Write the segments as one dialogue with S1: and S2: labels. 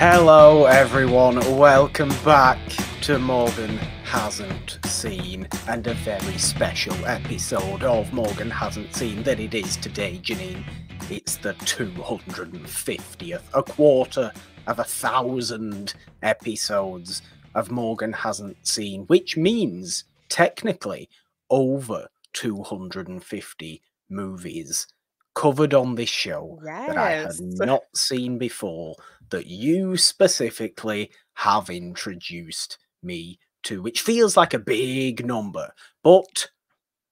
S1: Hello everyone, welcome back to Morgan Hasn't Seen, and a very special episode of Morgan Hasn't Seen that it is today, Jeannine. It's the 250th, a quarter of 1,000 episodes of Morgan Hasn't Seen, which means, technically, over 250 movies covered on this show that I had not seen before, that you specifically have introduced me to, which feels like a big number, but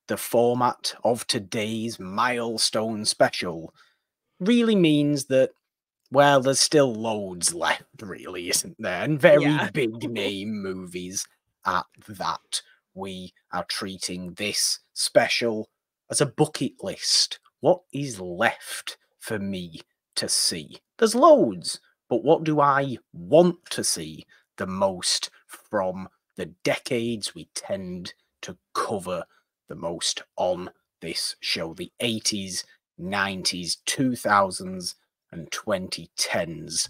S1: the format of today's Milestone special really means that, well, there's still loads left, really, isn't there? And very big name movies at that. We are treating this special as a bucket list. What is left for me to see? There's loads, but what do I want to see the most from the decades we tend to cover the most on this show? The 80s, 90s, 2000s, and 2010s.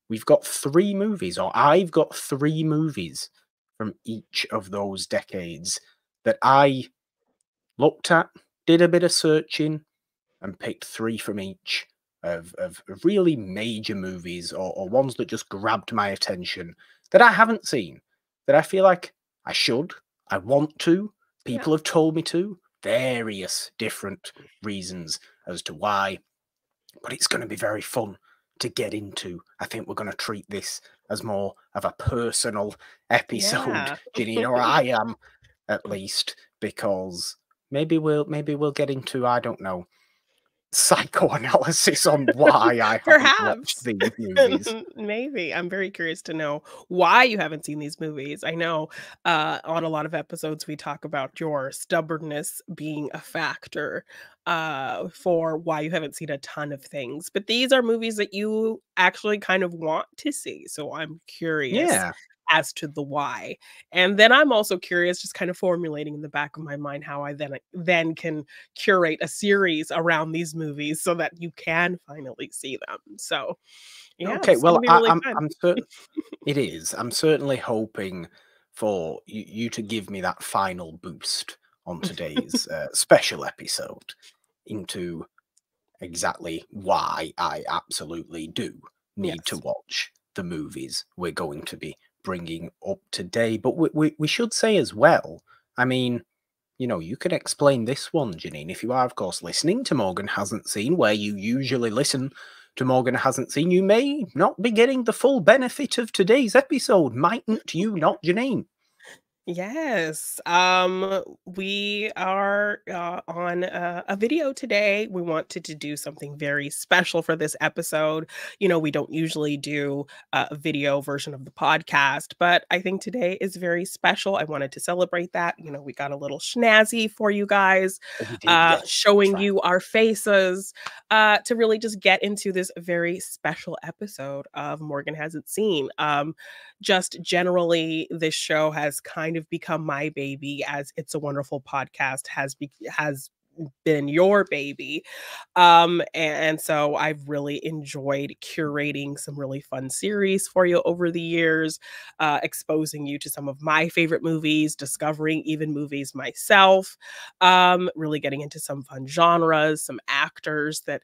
S1: We've got three movies, or I've got three movies from each of those decades that I looked at, did a bit of searching, and picked three from each of really major movies or ones that just grabbed my attention that I haven't seen, that I feel like I should, I want to, people have told me to, various different reasons as to why, but it's going to be very fun to get into. I think we're going to treat this as more of a personal episode, Jeannine, or I am at least, because maybe we'll get into, I don't know, psychoanalysis on why I haven't watched these movies.
S2: Maybe. I'm very curious to know why you haven't seen these movies. I know on a lot of episodes we talk about your stubbornness being a factor for why you haven't seen a ton of things. But these are movies that you actually kind of want to see. So I'm curious as to the why. And then I'm also curious, just kind of formulating in the back of my mind how I then can curate a series around these movies so that you can finally see them. So
S1: okay, well, I'm certain it is. I'm certainly hoping for you to give me that final boost on today's special episode into exactly why I absolutely do need to watch the movies we're going to be bringing up today. But we should say as well, I mean, you know, you can explain this one, Jeannine, if you are, of course, listening to Morgan Hasn't Seen, where you usually listen to Morgan Hasn't Seen. You may not be getting the full benefit of today's episode, mightn't you not, Jeannine?
S2: Yes. We are on a video today. We wanted to do something very special for this episode. You know, we don't usually do a video version of the podcast, but I think today is very special. I wanted to celebrate that. You know, we got a little snazzy for you guys, showing you our faces to really just get into this very special episode of Morgan Hasn't Seen. Just generally, this show has kind of become my baby, as It's a Wonderful Podcast has been your baby. And so I've really enjoyed curating some really fun series for you over the years, exposing you to some of my favorite movies, discovering even movies myself, really getting into some fun genres, some actors that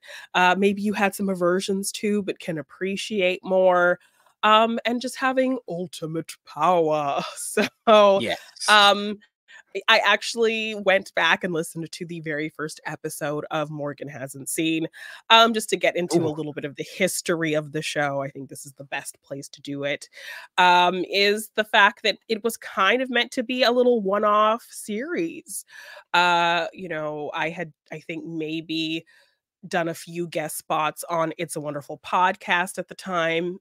S2: maybe you had some aversions to but can appreciate more. And just having ultimate power. So, I actually went back and listened to the very first episode of Morgan Hasn't Seen, just to get into a little bit of the history of the show. I think this is the best place to do it, is the fact that it was kind of meant to be a little one-off series. You know, I think maybe done a few guest spots on It's a Wonderful Podcast at the time.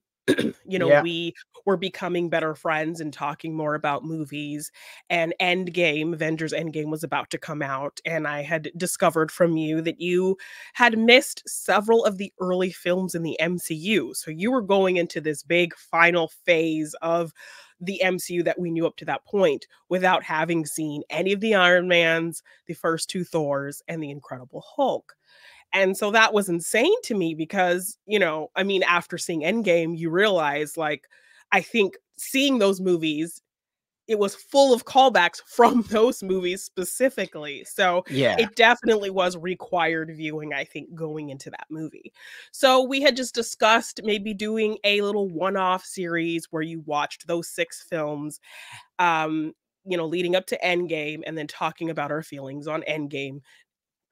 S2: You know, we were becoming better friends and talking more about movies, and Avengers Endgame was about to come out, and I had discovered from you that you had missed several of the early films in the MCU. So you were going into this big final phase of the MCU that we knew up to that point without having seen any of the Iron Mans, the first two Thors, and the Incredible Hulk. And so that was insane to me because, I mean, after seeing Endgame, you realize, like, I think seeing those movies, it was full of callbacks from those movies specifically. So
S1: Yeah.
S2: it definitely was required viewing, I think, going into that movie. So we had just discussed maybe doing a little one-off series where you watched those 6 films, um, leading up to Endgame, and then talking about our feelings on Endgame,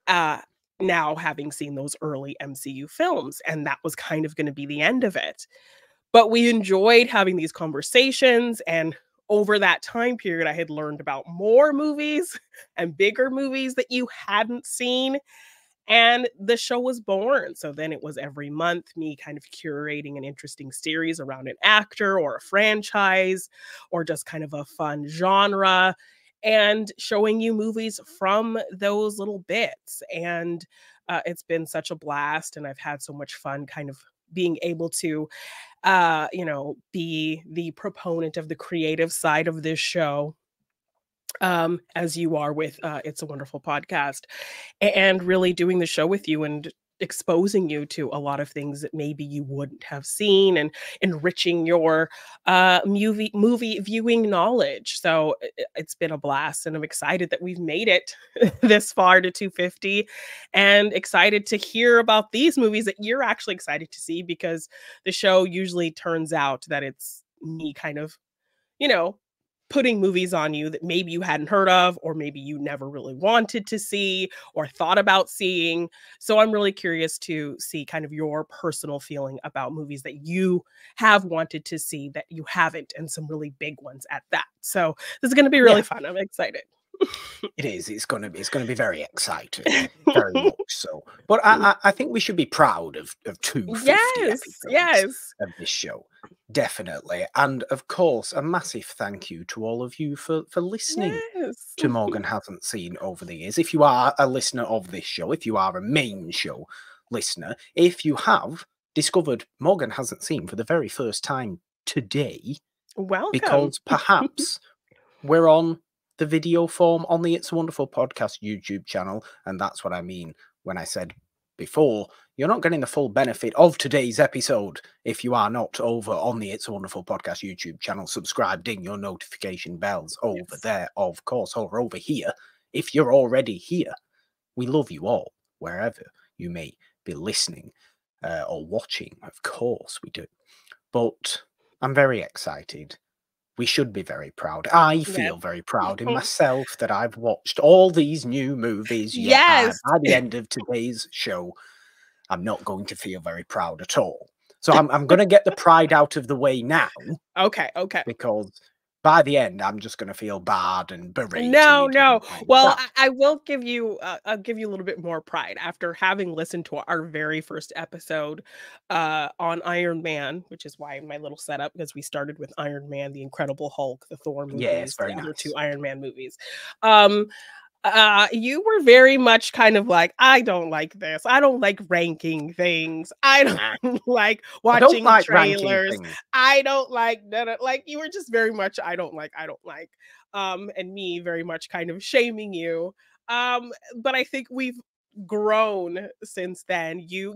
S2: uh, now having seen those early MCU films. And that was kind of going to be the end of it. But we enjoyed having these conversations, and over that time period, I had learned about more movies and bigger movies that you hadn't seen, and the show was born. So then it was every month me kind of curating an interesting series around an actor or a franchise or just kind of a fun genre, and showing you movies from those little bits. And it's been such a blast, and I've had so much fun kind of being able to be the proponent of the creative side of this show, as you are with It's a Wonderful Podcast, and really doing the show with you and exposing you to a lot of things that maybe you wouldn't have seen, and enriching your movie viewing knowledge. So it's been a blast, and I'm excited that we've made it this far to 250, and excited to hear about these movies that you're actually excited to see, because the show usually turns out that it's me kind of, you know, putting movies on you that maybe you hadn't heard of, or maybe you never really wanted to see or thought about seeing. So I'm really curious to see kind of your personal feeling about movies that you have wanted to see that you haven't, and some really big ones at that. So this is going to be really fun. I'm excited.
S1: It is. It's going to be very exciting, very much so. But I think we should be proud of 250 episodes of this show, definitely. And of course, a massive thank you to all of you for listening to Morgan Hasn't Seen over the years. If you are a listener of this show, if you are a main show listener, if you have discovered Morgan Hasn't Seen for the very first time today,
S2: welcome,
S1: because perhaps we're on the video form on the It's a Wonderful Podcast YouTube channel, and that's what I mean when I said before, you're not getting the full benefit of today's episode if you are not over on the It's a Wonderful Podcast YouTube channel, subscribed in your notification bells over there, of course, or over here. If you're already here, we love you all, wherever you may be listening or watching, of course we do. But I'm very excited. We should be very proud. I feel very proud in myself that I've watched all these new movies. Yet by the end of today's show, I'm not going to feel very proud at all. So I'm going to get the pride out of the way now.
S2: Okay.
S1: Because by the end, I'm just going to feel bad and berated.
S2: No. Well, I will give you, I'll give you a little bit more pride after having listened to our very first episode on Iron Man, which is why my little setup, because we started with Iron Man, the Incredible Hulk, the Thor movies, the other 2 Iron Man movies. You were very much kind of like, I don't like this. I don't like ranking things. I don't like watching trailers. I don't like that. Like, you were just very much, I don't like. And me very much kind of shaming you. But I think we've grown since then. You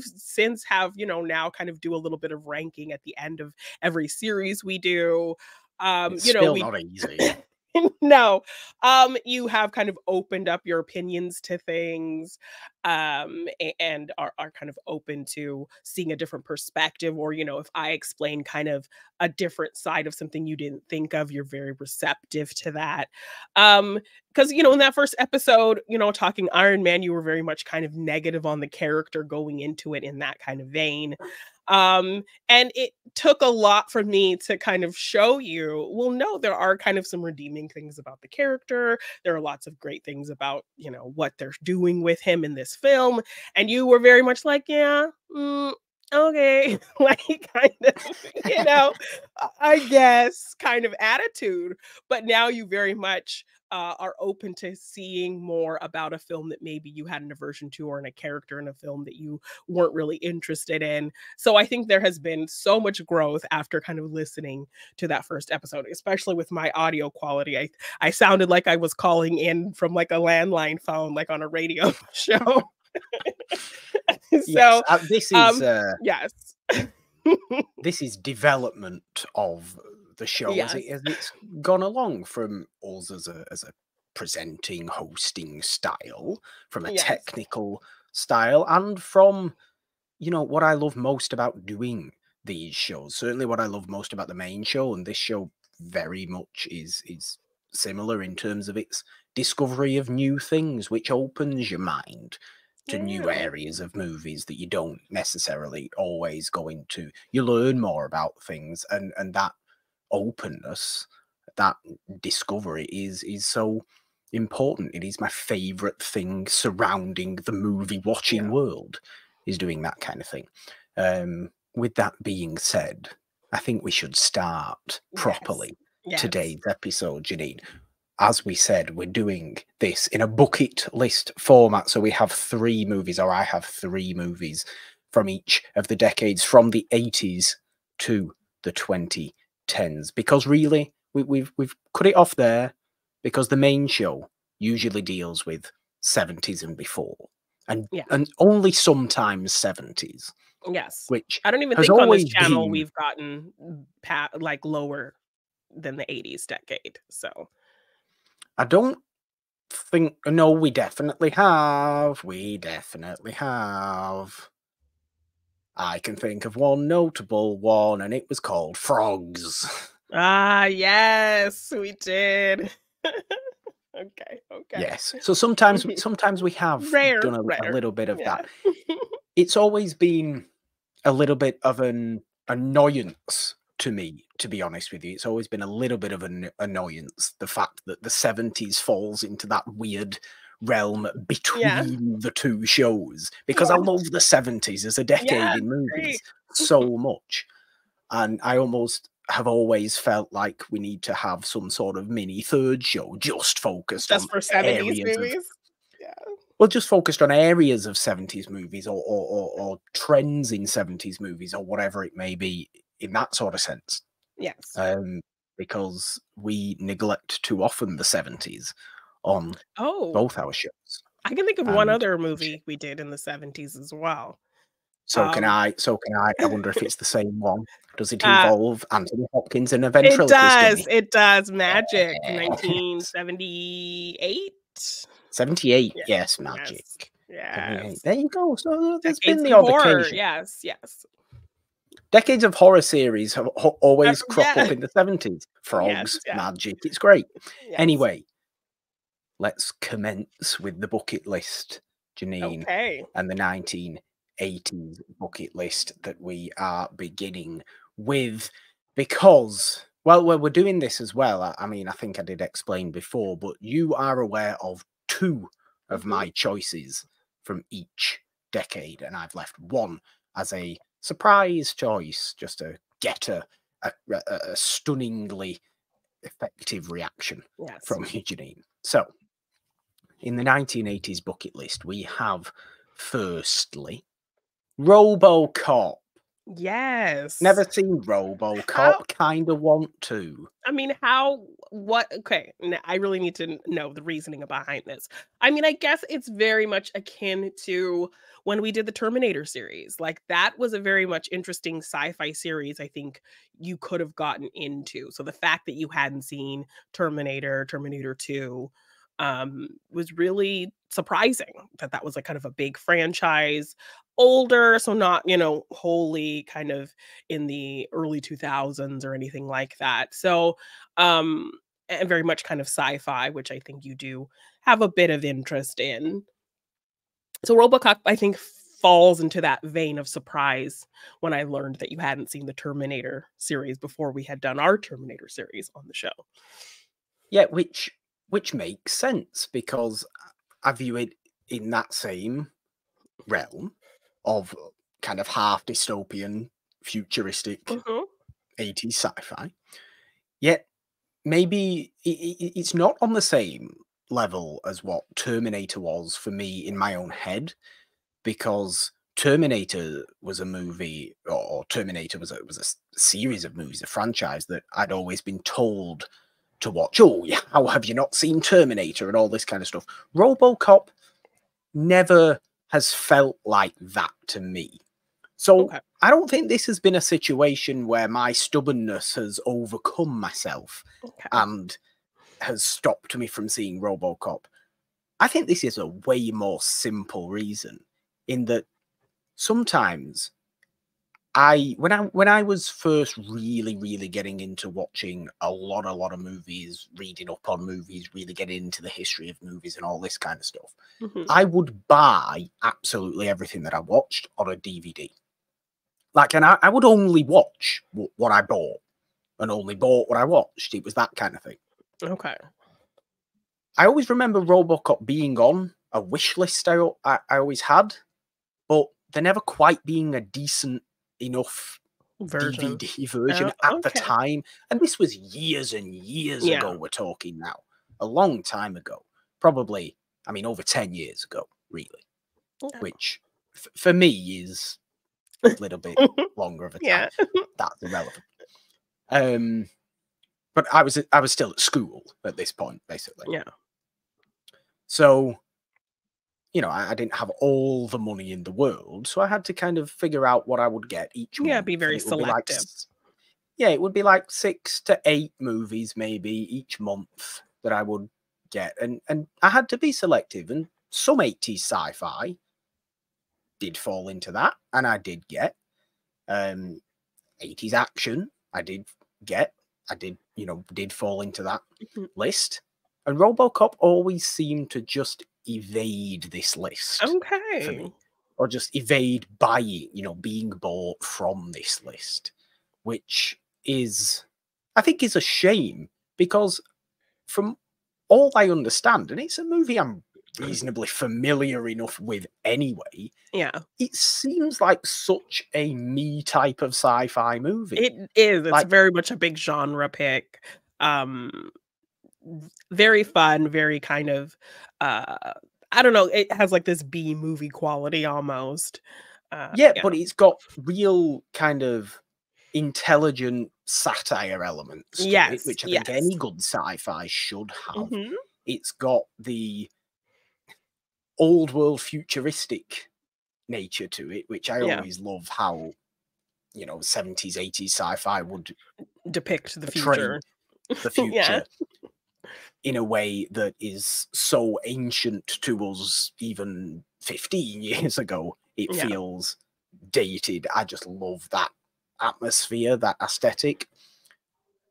S2: since have, now kind of do a little bit of ranking at the end of every series we do.
S1: It's still not easy.
S2: No, you have kind of opened up your opinions to things, and are kind of open to seeing a different perspective, or, if I explain kind of a different side of something you didn't think of, you're very receptive to that. Because, in that first episode, talking Iron Man, you were very much kind of negative on the character going into it in that kind of vein. And it took a lot for me to kind of show you, well, no, there are kind of some redeeming things about the character. There are lots of great things about, what they're doing with him in this film. And you were very much like, okay, like kind of, I guess kind of attitude. But now you very much are open to seeing more about a film that maybe you had an aversion to, or in a character in a film that you weren't really interested in. So I think there has been so much growth after kind of listening to that first episode, especially with my audio quality. I sounded like I was calling in from like a landline phone, like on a radio show.
S1: Yes,
S2: So,
S1: this is
S2: um, yes.
S1: this is development of the show as
S2: Yes.
S1: it's gone along from us as a presenting, hosting style, from a
S2: Yes.
S1: technical style, and from what I love most about doing these shows. Certainly, what I love most about the main show, and this show very much is similar in terms of its discovery of new things, which opens your mind to new
S2: Yeah.
S1: areas of movies that you don't necessarily always go into. You learn more about things, and that openness, that discovery is so important. It is my favorite thing surrounding the movie watching
S2: Yeah.
S1: world, is doing that kind of thing. With that being said, I think we should start
S2: Yes.
S1: properly
S2: Yes.
S1: today's episode, Jeannine. As we said, we're doing this in a bucket list format. So we have three movies, or I have three movies from each of the decades from the 80s to the 2010s. Because really, we've cut it off there because the main show usually deals with 70s and before, and
S2: Yeah.
S1: only sometimes 70s,
S2: Yes.
S1: which
S2: I don't even
S1: has
S2: think on this
S1: always
S2: channel
S1: been.
S2: we've gotten like lower than the 80s decade. So,
S1: I don't think. No, we definitely have. We definitely have. I can think of one notable one, and it was called Frogs.
S2: yes, we did. Okay. Okay.
S1: Yes. So sometimes we have
S2: Rare,
S1: done a
S2: rare.
S1: little bit of
S2: Yeah.
S1: that. It's always been a little bit of an annoyance to me, to be honest with you. It's always been a little bit of an annoyance, the fact that the 70s falls into that weird realm
S2: Yeah.
S1: between the two shows, because I
S2: Yeah.
S1: love the 70s as a decade
S2: Yes,
S1: in
S2: great.
S1: movies so much. And I almost have always felt like we need to have some sort of mini third show just focused on
S2: Just for 70s
S1: areas of
S2: movies? Yeah.
S1: just focused on areas of 70s movies, or trends in 70s movies, or whatever it may be, in that sort of sense.
S2: Yes.
S1: Um, because we neglect too often the 70s on
S2: Oh,
S1: both our shows.
S2: I can think of one
S1: And
S2: other movie we did in the 70s as well.
S1: so can
S2: Um,
S1: I. So can I. I wonder if it's the same one. Does it
S2: uh,
S1: involve Anthony Hopkins and a ventriloquist dummy?
S2: it does, Magic,
S1: Yes.
S2: 1978?
S1: 78,
S2: Yeah.
S1: yes,
S2: Yes.
S1: magic. 78.
S2: Yes.
S1: There you go. So there's been
S2: Decades
S1: the
S2: of
S1: odd
S2: horror.
S1: occasion.
S2: Yes, yes.
S1: Decades of horror series have always crop
S2: Yeah.
S1: up in the 70s.
S2: Yes,
S1: Frogs,
S2: yeah.
S1: magic, it's great.
S2: Yes.
S1: Anyway, let's commence with the bucket list, Jeannine,
S2: Okay.
S1: and the 1980s bucket list that we are beginning with. Because, well, we're doing this as well. I mean, I think I did explain before, but you are aware of two of
S2: Mhm.
S1: my choices from each decade, and I've left one as a surprise choice, just to get a stunningly effective reaction
S2: Yes.
S1: from you, Jeannine. So, in the 1980s bucket list, we have firstly RoboCop.
S2: Yes.
S1: Never seen
S2: How
S1: RoboCop, kind of want to.
S2: I mean, what okay, I really need to know the reasoning behind this. I mean, I guess it's very much akin to when we did the Terminator series. Like that was a very much interesting sci-fi series I think you could have gotten into. So the fact that you hadn't seen Terminator 2 was really surprising that that was like kind of a big franchise, older, so not, wholly kind of in the early 2000s or anything like that. So, um, and very much kind of sci-fi, which I think you do have a bit of interest in. So RoboCop, I think, falls into that vein of surprise when I learned that you hadn't seen the Terminator series before we had done our Terminator series on the show.
S1: Yeah, which makes sense, because I view it in that same realm of kind of half dystopian, futuristic
S2: Mhm.
S1: 80s sci-fi. Yet maybe it's not on the same level as what Terminator was for me in my own head, because Terminator was a movie, or Terminator was a series of movies, a franchise that I'd always been told to watch. Oh, yeah, how have you not seen Terminator and all this kind of stuff? RoboCop never has felt like that to me. So
S2: Okay.
S1: I don't think this has been a situation where my stubbornness has overcome myself
S2: Okay.
S1: and has stopped me from seeing RoboCop. I think this is a way more simple reason, in that sometimes when I was first really getting into watching a lot of movies, reading up on movies, really getting into the history of movies and all this kind of stuff, I would buy absolutely everything that I watched on a DVD. Like, and I would only watch what I bought, and only bought what I watched. It was that kind of thing.
S2: Okay.
S1: I always remember RoboCop being on a wish list I always had, but there never quite being a decent enough
S2: Version.
S1: DVD version
S2: Oh,
S1: at the
S2: okay.
S1: time. And this was years and years
S2: Yeah.
S1: ago, we're talking now. A long time ago. Probably, I mean, over 10 years ago, really.
S2: Yeah.
S1: Which, for me, is a little bit longer of a time.
S2: Yeah.
S1: That's irrelevant. But I was still at school at this point, basically.
S2: Yeah.
S1: So, you know, I didn't have all the money in the world, so I had to kind of figure out what I would get each
S2: Yeah,
S1: month.
S2: be very
S1: And it would be like,
S2: selective.
S1: yeah, it would be like 6 to 8 movies maybe each month that I would get, and I had to be selective. And some 80s sci-fi did fall into that, and I did get 80s action. I did fall into that list. And RoboCop always seemed to just evade this list for
S2: Okay.
S1: me, or just evade buying, being bought from this list, which I think is a shame, because from all I understand, and it's a movie I'm reasonably familiar enough with anyway,
S2: Yeah.
S1: it seems like such a me type of sci-fi movie.
S2: It is. It's
S1: Like,
S2: very much a big genre pick. Very fun, very kind of I don't know, it has like this B movie quality almost.
S1: yeah,
S2: Yeah.
S1: but it's got real kind of intelligent satire elements to it,
S2: Yes,
S1: which I think
S2: yes.
S1: any good sci-fi should have.
S2: Mhm.
S1: It's got the old world futuristic nature to it, which I
S2: Yeah.
S1: always love how, 70s, 80s sci-fi would
S2: Depict the
S1: portray
S2: future.
S1: the
S2: Yeah.
S1: future in a way that is so ancient to us even 15 years ago. It
S2: Yeah.
S1: feels dated. I just love that atmosphere, that aesthetic.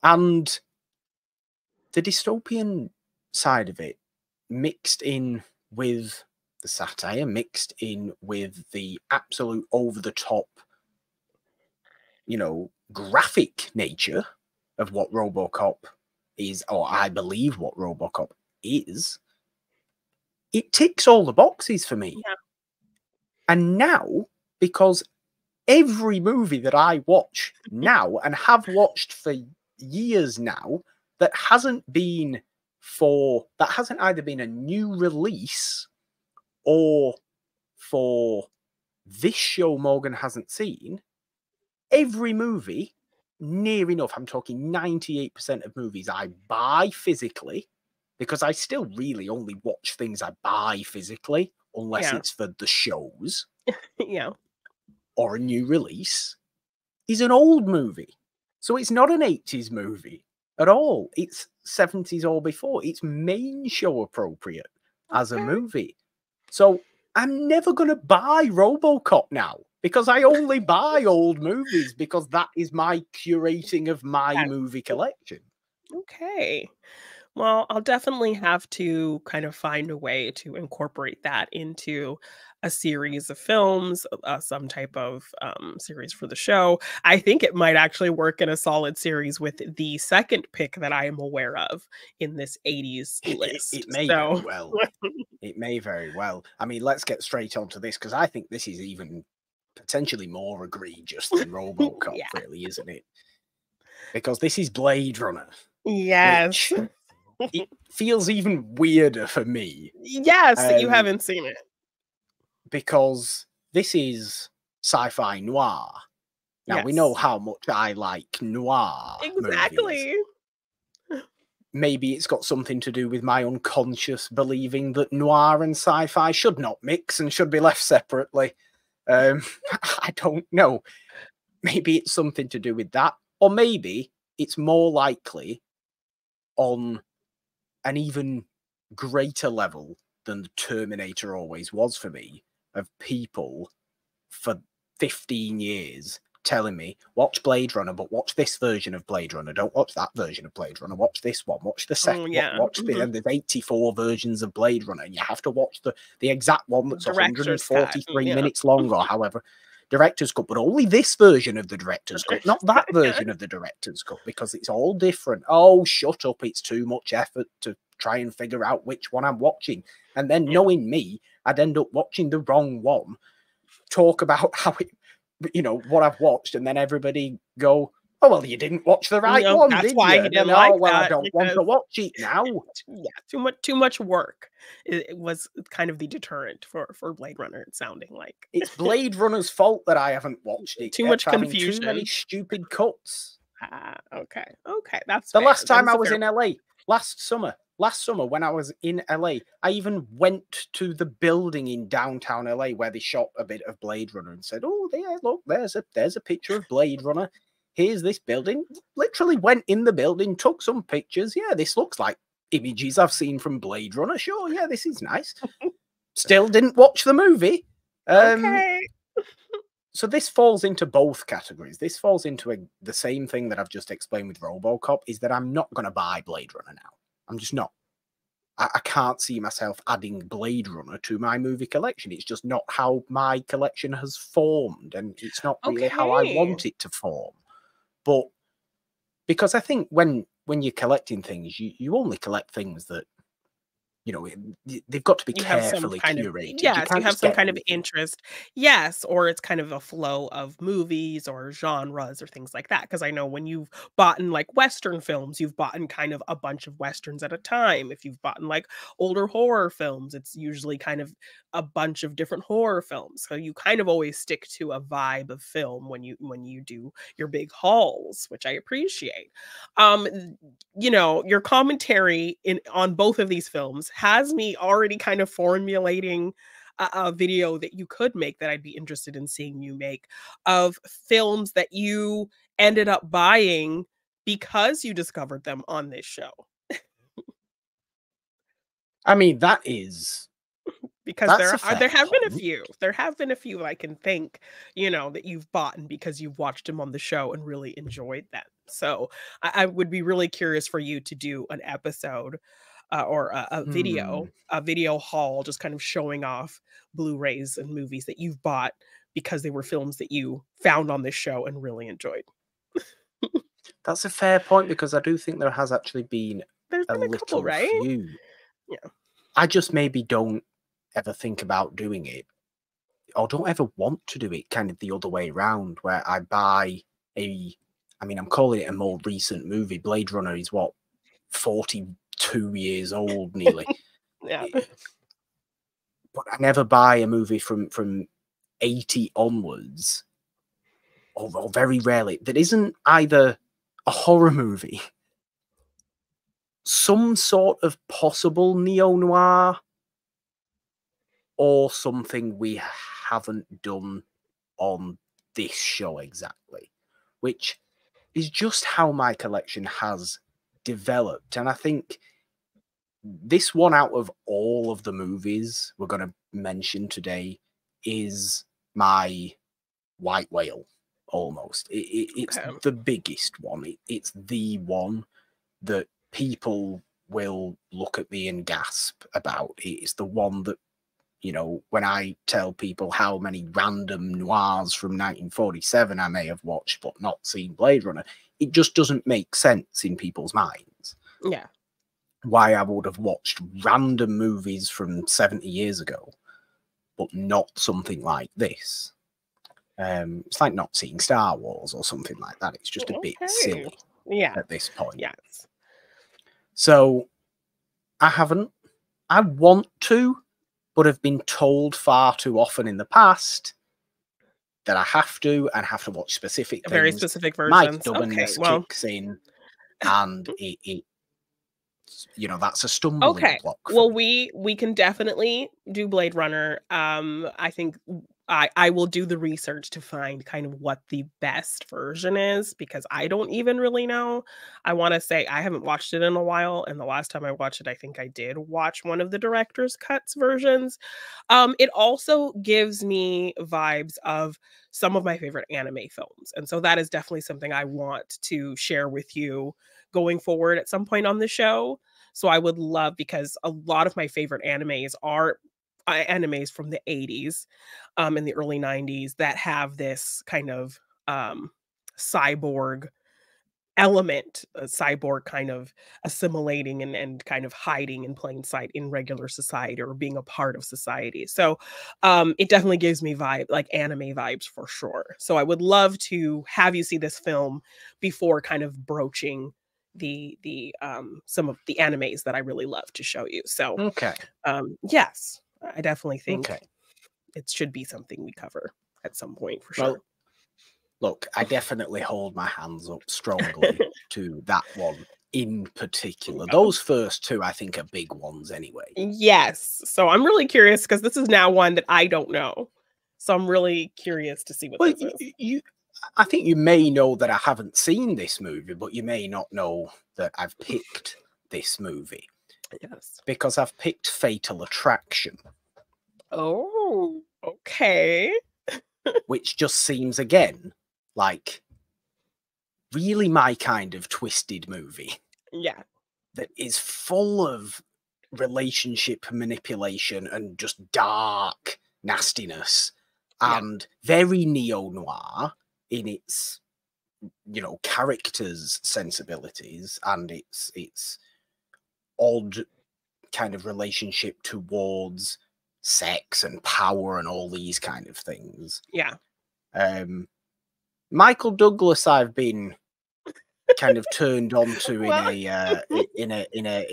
S1: And the dystopian side of it, mixed in with the satire, mixed in with the absolute over-the-top, graphic nature of what RoboCop is, or I believe what RoboCop is, it ticks all the boxes for me.
S2: Yeah.
S1: And now, because every movie that I watch now, and have watched for years now, that hasn't either been a new release or for this show Morgan hasn't seen, every movie, near enough, I'm talking 98% of movies I buy physically, because I still really only watch things I buy physically, unless
S2: Yeah.
S1: it's for the shows
S2: Yeah.
S1: or a new release, is an old movie. So it's not an 80s movie at all. It's 70s or before. It's main show appropriate as a
S2: Okay.
S1: movie. So I'm never going to buy RoboCop now, because I only buy old movies, because that is my curating of my
S2: Yeah.
S1: movie collection.
S2: Okay. Well, I'll definitely have to kind of find a way to incorporate that into a series of films, some type of series for the show. I think it might actually work in a solid series with the second pick that I am aware of in this 80s list.
S1: It may very well. It may very well. I mean, let's get straight onto this, because I think this is even potentially more egregious than RoboCop,
S2: Yeah.
S1: really, isn't it? Because this is Blade Runner.
S2: Yes.
S1: Which it feels even weirder for me.
S2: Yes, that you haven't seen it.
S1: Because this is sci-fi noir. Now, we know
S2: Yes.
S1: how much I like noir movies.
S2: Exactly.
S1: maybe it's got something to do with my unconscious believing that noir and sci-fi should not mix and should be left separately. I don't know. Maybe it's something to do with that. Or maybe it's more likely on an even greater level than the Terminator always was for me, of people for 15 years telling me, watch Blade Runner, but watch this version of Blade Runner. Don't watch that version of Blade Runner. Watch this one. Watch the second. Watch the there's 84 versions of Blade Runner, and you have to watch the exact one that's 143 minutes long, or however. Director's cut, but only this version of the director's cut, not that version of the director's cut, because it's all different. Oh, shut up. It's too much effort to try and figure out which one I'm watching. And then knowing me, I'd end up watching the wrong one, talk about how it, you know, what I've watched, and then everybody go, oh, well, you didn't watch the right one,
S2: that's
S1: did
S2: why
S1: you?
S2: He didn't
S1: then,
S2: like
S1: oh, well,
S2: that
S1: I don't want to watch it now.
S2: Yeah, too much work. It was kind of the deterrent for Blade Runner, it's sounding like.
S1: It's Blade Runner's fault that I haven't watched it.
S2: Too much confusion.
S1: Too many stupid cuts.
S2: Okay. That's
S1: the
S2: fair.
S1: last time I was in LA, last summer when I was in LA, I even went to the building in downtown LA where they shot a bit of Blade Runner and said, oh, yeah, look, there's a picture of Blade Runner. Here's this building. Literally went in the building, took some pictures. Yeah, this looks like images I've seen from Blade Runner. Sure, yeah, this is nice. Still didn't watch the movie.
S2: Okay.
S1: So this falls into both categories. This falls into the same thing that I've just explained with RoboCop, is that I'm not going to buy Blade Runner now. I'm just not. I can't see myself adding Blade Runner to my movie collection. It's just not how my collection has formed, and it's not really how I want it to form. But because I think when you're collecting things, you only collect things that, you know, they've got to be carefully curated.
S2: Yes, you have some kind of interest. Yes, or it's kind of a flow of movies or genres or things like that. Because I know when you've bought in like Western films, you've bought in kind of a bunch of Westerns at a time. If you've bought in like older horror films, it's usually kind of a bunch of different horror films. So you kind of always stick to a vibe of film when you do your big hauls, which I appreciate. You know, your commentary on both of these films has me already kind of formulating a video that you could make that I'd be interested in seeing you make, of films that you ended up buying because you discovered them on this show.
S1: I mean, that is...
S2: Because there have been a few. There have been a few I can think, you know, that you've bought because you've watched them on the show and really enjoyed them. So I would be really curious for you to do an episode or a video haul, just kind of showing off Blu-rays and movies that you've bought because they were films that you found on this show and really enjoyed.
S1: That's a fair point, because I do think there has actually been a little few.
S2: Yeah.
S1: I just maybe don't ever think about doing it, or don't ever want to do it, kind of the other way around, where I buy I'm calling it a more recent movie. Blade Runner is what, 42 years old nearly.
S2: Yeah.
S1: But I never buy a movie from 80 onwards, or very rarely, that isn't either a horror movie, some sort of possible neo-noir, or something we haven't done on this show exactly, which is just how my collection has developed. And I think this one, out of all of the movies we're going to mention today, is my white whale, almost. It's the biggest one. It's the one that people will look at me and gasp about. It's the one that, you know, when I tell people how many random noirs from 1947 I may have watched but not seen Blade Runner, it just doesn't make sense in people's minds.
S2: Yeah.
S1: Why I would have watched random movies from 70 years ago, but not something like this. It's like not seeing Star Wars or something like that. It's just a bit silly at this point.
S2: Yes.
S1: So I haven't. I want to, but have been told far too often in the past that I have to, and have to watch specific things.
S2: Very specific versions.
S1: Mike Dubbins kicks in, and you know, that's a stumbling
S2: Okay.
S1: block for
S2: Well,
S1: me.
S2: we can definitely do Blade Runner. I think I will do the research to find kind of what the best version is because I don't even really know. I want to say I haven't watched it in a while, and the last time I watched it, I think I did watch one of the director's cuts versions. It also gives me vibes of some of my favorite anime films, and so that is definitely something I want to share with you going forward at some point on the show. So I would love because a lot of my favorite animes are animes from the 80s, and the early 90s that have this kind of, cyborg element, a cyborg kind of assimilating and kind of hiding in plain sight in regular society or being a part of society. So, it definitely gives me like anime vibes for sure. So I would love to have you see this film before kind of broaching some of the animes that I really love to show you. So,
S1: Okay.
S2: yes, I definitely think
S1: Okay.
S2: it should be something we cover at some point for sure.
S1: Well, look, I definitely hold my hands up strongly to that one in particular.
S2: Oh,
S1: Those first two, I think, are big ones anyway.
S2: yes. So I'm really curious because this is now one that I don't know. So I'm really curious to see what
S1: Well,
S2: this is.
S1: I think you may know that I haven't seen this movie, but you may not know that I've picked this movie
S2: Yes.
S1: because I've picked Fatal Attraction,
S2: Oh, okay.
S1: which just seems again like really my kind of twisted movie
S2: Yeah.
S1: that is full of relationship manipulation and just dark nastiness
S2: Yeah.
S1: and very neo-noir in its, you know, characters' sensibilities and its odd kind of relationship towards sex and power and all these kind of things.
S2: Yeah.
S1: Michael Douglas, I've been kind of turned on to
S2: Well,
S1: in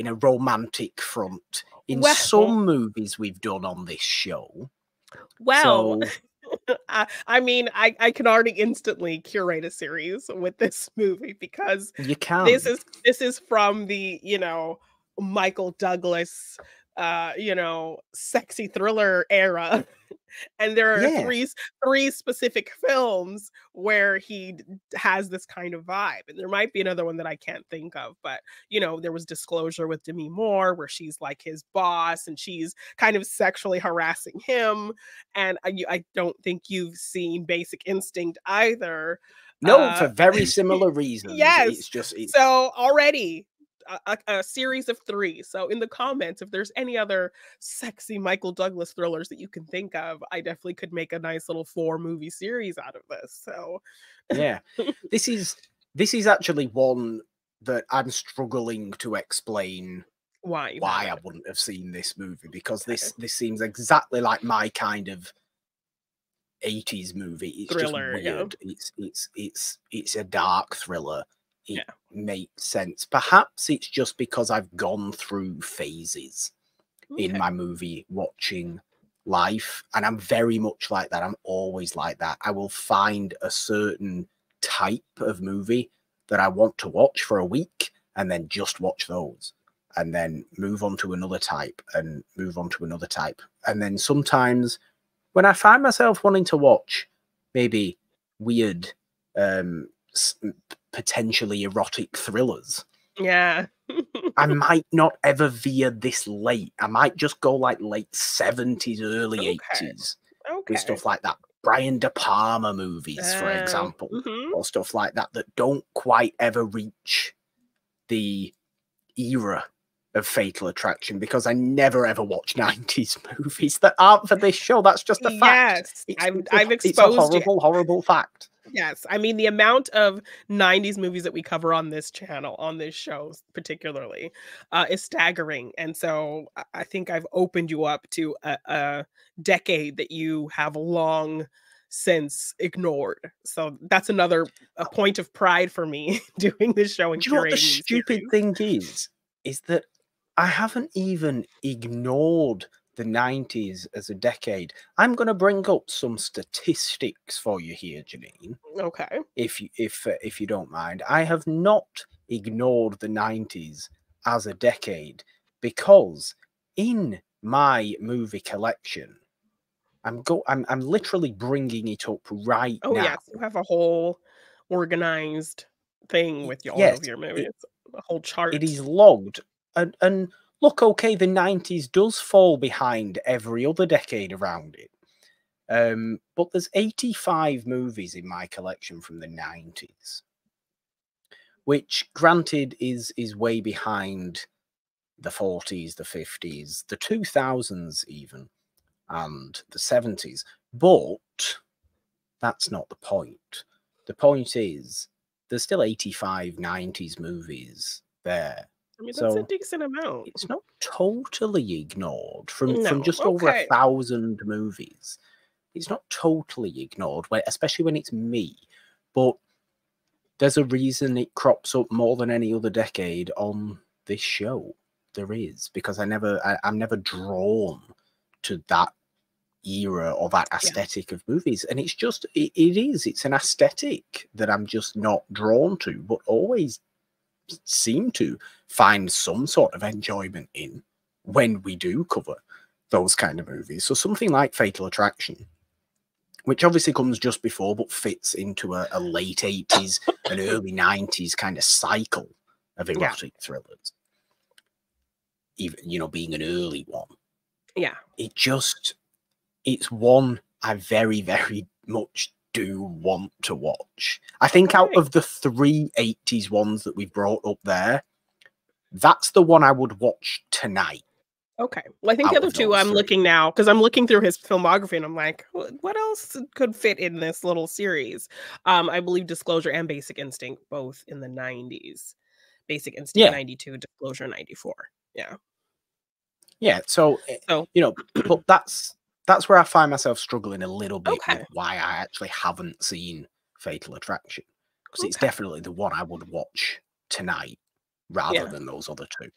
S1: a romantic front in
S2: well,
S1: some movies we've done on this show.
S2: well.
S1: So
S2: I mean, I can already instantly curate a series with this movie because
S1: you can,
S2: this is from the, Michael Douglas, sexy thriller era. And there are
S1: yeah.
S2: three specific films where he has this kind of vibe, and there might be another one that I can't think of, but there was Disclosure with Demi Moore where she's like his boss and she's kind of sexually harassing him, and I don't think you've seen Basic Instinct either.
S1: No, for
S2: uh
S1: very similar reasons.
S2: yes,
S1: It's just
S2: so already a series of three. So in the comments, if there's any other sexy Michael Douglas thrillers that you can think of, I definitely could make a nice little 4-movie series out of this. So
S1: yeah. This is actually one that I'm struggling to explain
S2: why
S1: why I
S2: not?
S1: wouldn't have seen this movie because
S2: Okay.
S1: this seems exactly like my kind of 80s movie. It's just
S2: Thriller, yeah.
S1: weird. It's a dark thriller. It
S2: Yeah.
S1: makes sense. Perhaps it's just because I've gone through phases in
S2: Okay.
S1: my movie watching life, and I'm very much like that. I'm always like that. I will find a certain type of movie that I want to watch for a week and then just watch those and then move on to another type and move on to another type. And then sometimes when I find myself wanting to watch maybe weird, potentially erotic thrillers,
S2: Yeah.
S1: I might not ever veer this late. I might just go like late 70s, early
S2: Okay.
S1: 80s with
S2: Okay.
S1: stuff like that. Brian De Palma movies, for example,
S2: Mhm.
S1: or stuff like that that don't quite ever reach the era of Fatal Attraction because I never ever watch 90s movies that aren't for this show. That's just a fact.
S2: Yes,
S1: It's
S2: I've
S1: it's a
S2: exposed you.
S1: horrible, horrible fact.
S2: Yes, I mean, the amount of 90s movies that we cover on this channel, on this show particularly, is staggering, and so I think I've opened you up to a decade that you have long since ignored. So that's another a point of pride for me doing this show and
S1: Do you know what the
S2: curating these
S1: stupid
S2: series.
S1: thing is? Is that I haven't even ignored the 90s as a decade. I'm going to bring up some statistics for you here, Jeannine,
S2: Okay.
S1: if you don't mind. I have not ignored the 90s as a decade, because in my movie collection, I'm literally bringing it up right
S2: Oh,
S1: now.
S2: yes, you have a whole organized thing with all
S1: Yes,
S2: of your
S1: it,
S2: movies, a whole
S1: it
S2: chart.
S1: is logged. And look, okay, the 90s does fall behind every other decade around it. But there's 85 movies in my collection from the 90s, which granted is way behind the 40s, the 50s, the 2000s even, and the 70s. But that's not the point. The point is there's still 85 90s movies there.
S2: I mean, that's a
S1: So
S2: decent amount.
S1: it's not totally ignored from
S2: No,
S1: just over
S2: okay.
S1: 1,000 movies. It's not totally ignored, especially when it's me. But there's a reason it crops up more than any other decade on this show. There is, because I'm never drawn to that era or that
S2: Yeah.
S1: aesthetic of movies, and it's an aesthetic that I'm just not drawn to, but always seem to find some sort of enjoyment in when we do cover those kind of movies. So something like Fatal Attraction, which obviously comes just before but fits into a late 80s and early 90s kind of cycle of
S2: Yeah.
S1: erotic thrillers, even, you know, being an early one.
S2: Yeah.
S1: It's one I very, very much do want to watch. I think out of the 3 80s ones that we've brought up there, that's the one I would watch tonight.
S2: Okay. Well, I think the
S1: Out
S2: other
S1: of
S2: two
S1: those
S2: I'm
S1: 3.
S2: looking now because I'm looking through his filmography and I'm like, What else could fit in this little series?" I believe Disclosure and Basic Instinct both in the 90s. Basic Instinct
S1: Yeah.
S2: 92, Disclosure 94. Yeah.
S1: Yeah, so,
S2: So
S1: you know, but that's where I find myself struggling a little bit with
S2: okay.
S1: why I actually haven't seen Fatal Attraction, because it's
S2: Okay.
S1: definitely the one I would watch tonight rather
S2: Yeah.
S1: than those other 2.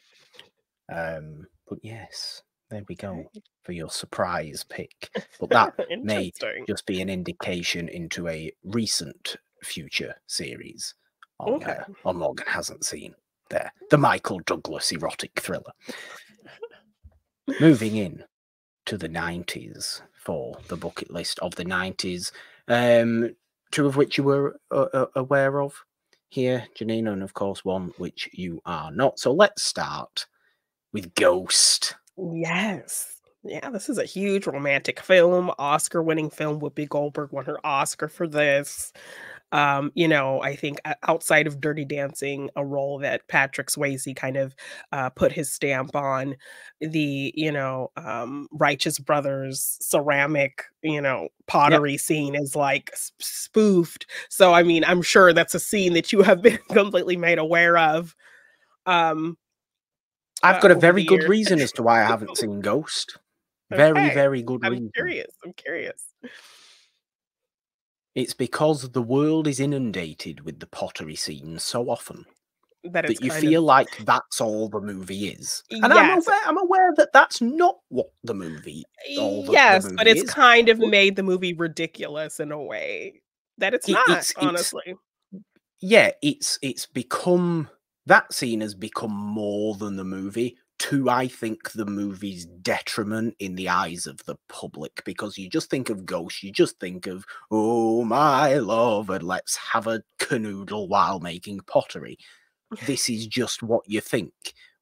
S1: But yes, there we go
S2: Okay.
S1: for your surprise pick. But that may
S2: Interesting.
S1: just be an indication into a recent future series
S2: Okay.
S1: on Morgan Hasn't Seen there. The Michael Douglas erotic thriller. Moving in to the 90s for the bucket list of the 90s, 2 of which you were aware of here, Jeannine, and of course one which you are not. So let's start with Ghost.
S2: Yes. Yeah, this is a huge romantic film, Oscar-winning film. Whoopi Goldberg won her Oscar for this. I think outside of Dirty Dancing, a role that Patrick Swayze kind of put his stamp on, the Righteous Brothers ceramic,
S1: Yep.
S2: pottery scene is like spoofed. So I mean, I'm sure that's a scene that you have been completely made aware of. Um,
S1: I've got a
S2: over the
S1: very good
S2: years.
S1: reason as to why I haven't seen Ghost. Very,
S2: Okay.
S1: very good
S2: I'm
S1: reason.
S2: curious. I'm curious.
S1: It's because the world is inundated with the pottery scenes so often
S2: That it's
S1: that you
S2: kind of
S1: feel like that's all the movie is. And
S2: yes.
S1: I'm aware that that's not what the movie the
S2: Yes, but
S1: movie
S2: it's
S1: is.
S2: kind of
S1: But
S2: made the movie ridiculous in a way that it's
S1: it,
S2: not,
S1: it's
S2: honestly.
S1: yeah, it's become, that scene has become more than the movie, to I think the movie's detriment in the eyes of the public, because you just think of Ghost, you just think of, oh my love, and let's have a canoodle while making pottery. This is just what you think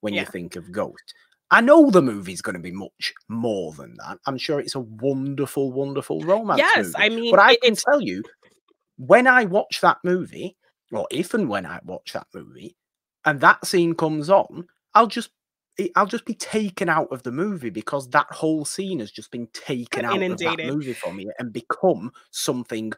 S1: when you
S2: Yeah.
S1: think of Ghost. I know the movie's going to be much more than that. I'm sure it's a wonderful, wonderful romance
S2: Yes,
S1: movie.
S2: I mean,
S1: But I can
S2: it's
S1: tell you, when I watch that movie, or if and when I watch that movie, and that scene comes on, I'll just be taken out of the movie, because that whole scene has just been taken out of that
S2: inundated.
S1: movie for me and become something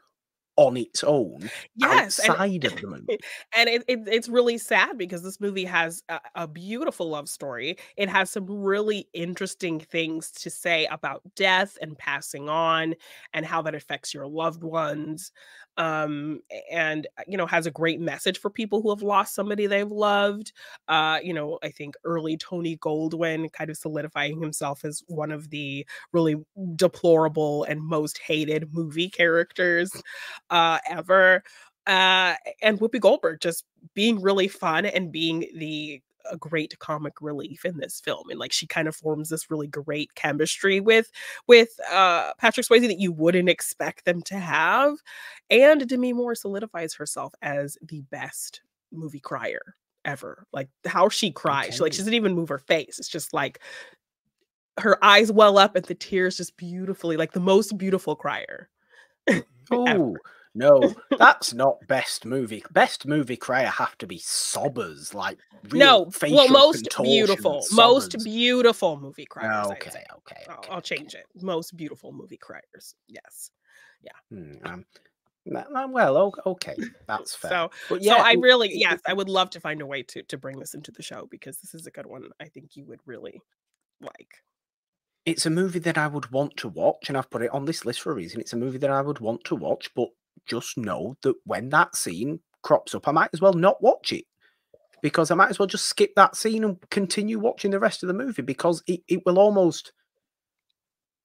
S1: on its own
S2: Yes, and
S1: outside of the movie.
S2: and it's really sad because this movie has a beautiful love story. It has some really interesting things to say about death and passing on and how that affects your loved ones. And has a great message for people who have lost somebody they've loved. I think early Tony Goldwyn kind of solidifying himself as one of the really deplorable and most hated movie characters ever. And Whoopi Goldberg just being really fun and being the a great comic relief in this film, and like she kind of forms this really great chemistry with Patrick Swayze that you wouldn't expect them to have, and Demi Moore solidifies herself as the best movie crier ever. Like how she cries, she
S1: Okay.
S2: doesn't even move her face. It's just like her eyes well up and the tears just beautifully, like the most beautiful crier ever.
S1: Oh, no, that's not best movie. Best movie crier have to be sobbers, like real
S2: No, well,
S1: facial contortion
S2: most
S1: sobbers.
S2: beautiful movie criers, I'd
S1: Okay,
S2: say.
S1: okay,
S2: I'll
S1: okay,
S2: change it. Most beautiful movie criers. Yes. Yeah.
S1: okay. Well, okay, that's fair.
S2: So
S1: But
S2: so
S1: yeah,
S2: I really, yes, I would love to find a way to bring this into the show because this is a good one. I think you would really like.
S1: it's a movie that I would want to watch, and I've put it on this list for a reason. It's a movie that I would want to watch, but just know that when that scene crops up, I might as well not watch it. Because I might as well just skip that scene and continue watching the rest of the movie because it will almost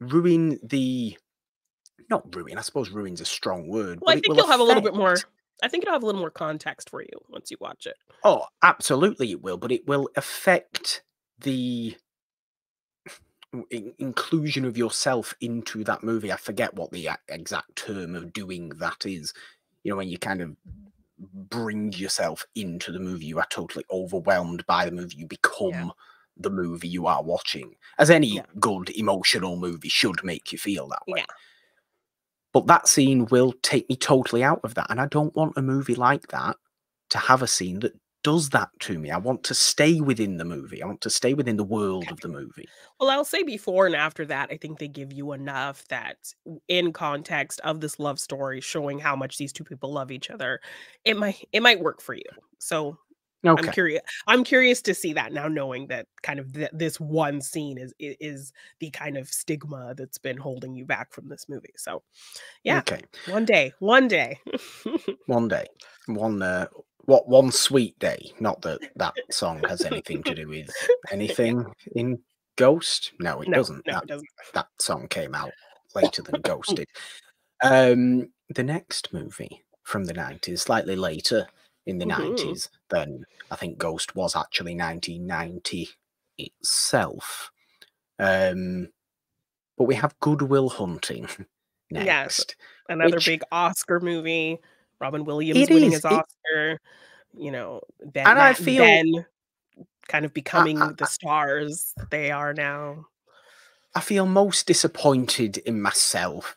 S1: ruin the not ruin, I suppose ruin's a strong word,
S2: Well,
S1: but
S2: I
S1: it
S2: think
S1: will
S2: you'll have a little bit
S1: affect.
S2: more. I think it'll have a little more context for you once you watch it.
S1: Oh, absolutely it will, but it will affect the inclusion of yourself into that movie. I forget what the exact term of doing that is. You know, when you kind of bring yourself into the movie, you are totally overwhelmed by the movie. You
S2: Yeah.
S1: become the movie you are watching, as any
S2: Yeah.
S1: good emotional movie should make you feel that way.
S2: Yeah.
S1: But that scene will take me totally out of that, and I don't want a movie like that to have a scene that does that to me. I want to stay within the movie. I want to stay within the world of the movie.
S2: Well, I'll say before and after that, I think they give you enough that in context of this love story, showing how much these two people love each other, it might work for you. So
S1: Okay.
S2: I'm curious to see that now, knowing that kind of this one scene is the kind of stigma that's been holding you back from this movie. So yeah,
S1: Okay.
S2: one day.
S1: One day. One sweet day. Not that that song has anything to do with
S2: Yeah.
S1: anything in Ghost. No, it
S2: No,
S1: doesn't.
S2: no, it doesn't.
S1: That song came out later than Ghost did. The next movie from the 90s, slightly later in the
S2: Mhm.
S1: 90s than I think Ghost was actually 1990 itself. But we have Good Will Hunting
S2: Yes,
S1: next,
S2: another
S1: which
S2: big Oscar movie, Robin Williams
S1: it
S2: winning
S1: is.
S2: his Oscar, you know, Ben
S1: And I
S2: Matt and
S1: feel
S2: Ben kind of
S1: I,
S2: becoming the
S1: I,
S2: stars that they are now.
S1: I feel most disappointed in myself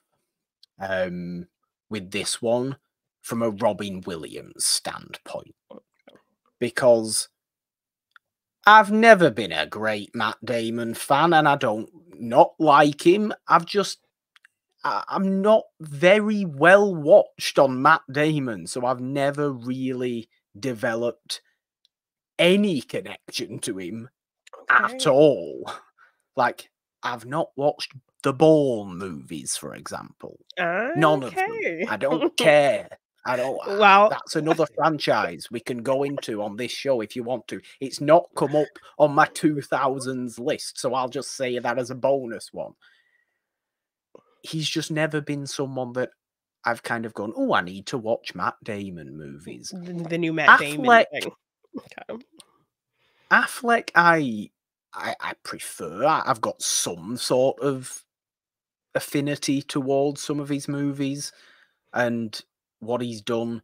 S1: um, with this one from a Robin Williams standpoint because I've never been a great Matt Damon fan, and I don't not like him. I'm not very well watched on Matt Damon, so I've never really developed any connection to him at
S2: Okay.
S1: all. Like, I've not watched the Bourne movies, for example. None of them.
S2: Okay.
S1: I don't care. I don't.
S2: Well,
S1: That's another franchise we can go into on this show if you want to. It's not come up on my 2000s list, so I'll just say that as a bonus one. He's just never been someone that I've kind of gone, oh, I need to watch Matt Damon movies.
S2: the new Matt Damon
S1: Affleck,
S2: thing. Okay.
S1: Affleck, I prefer. I've got some sort of affinity towards some of his movies and what he's done.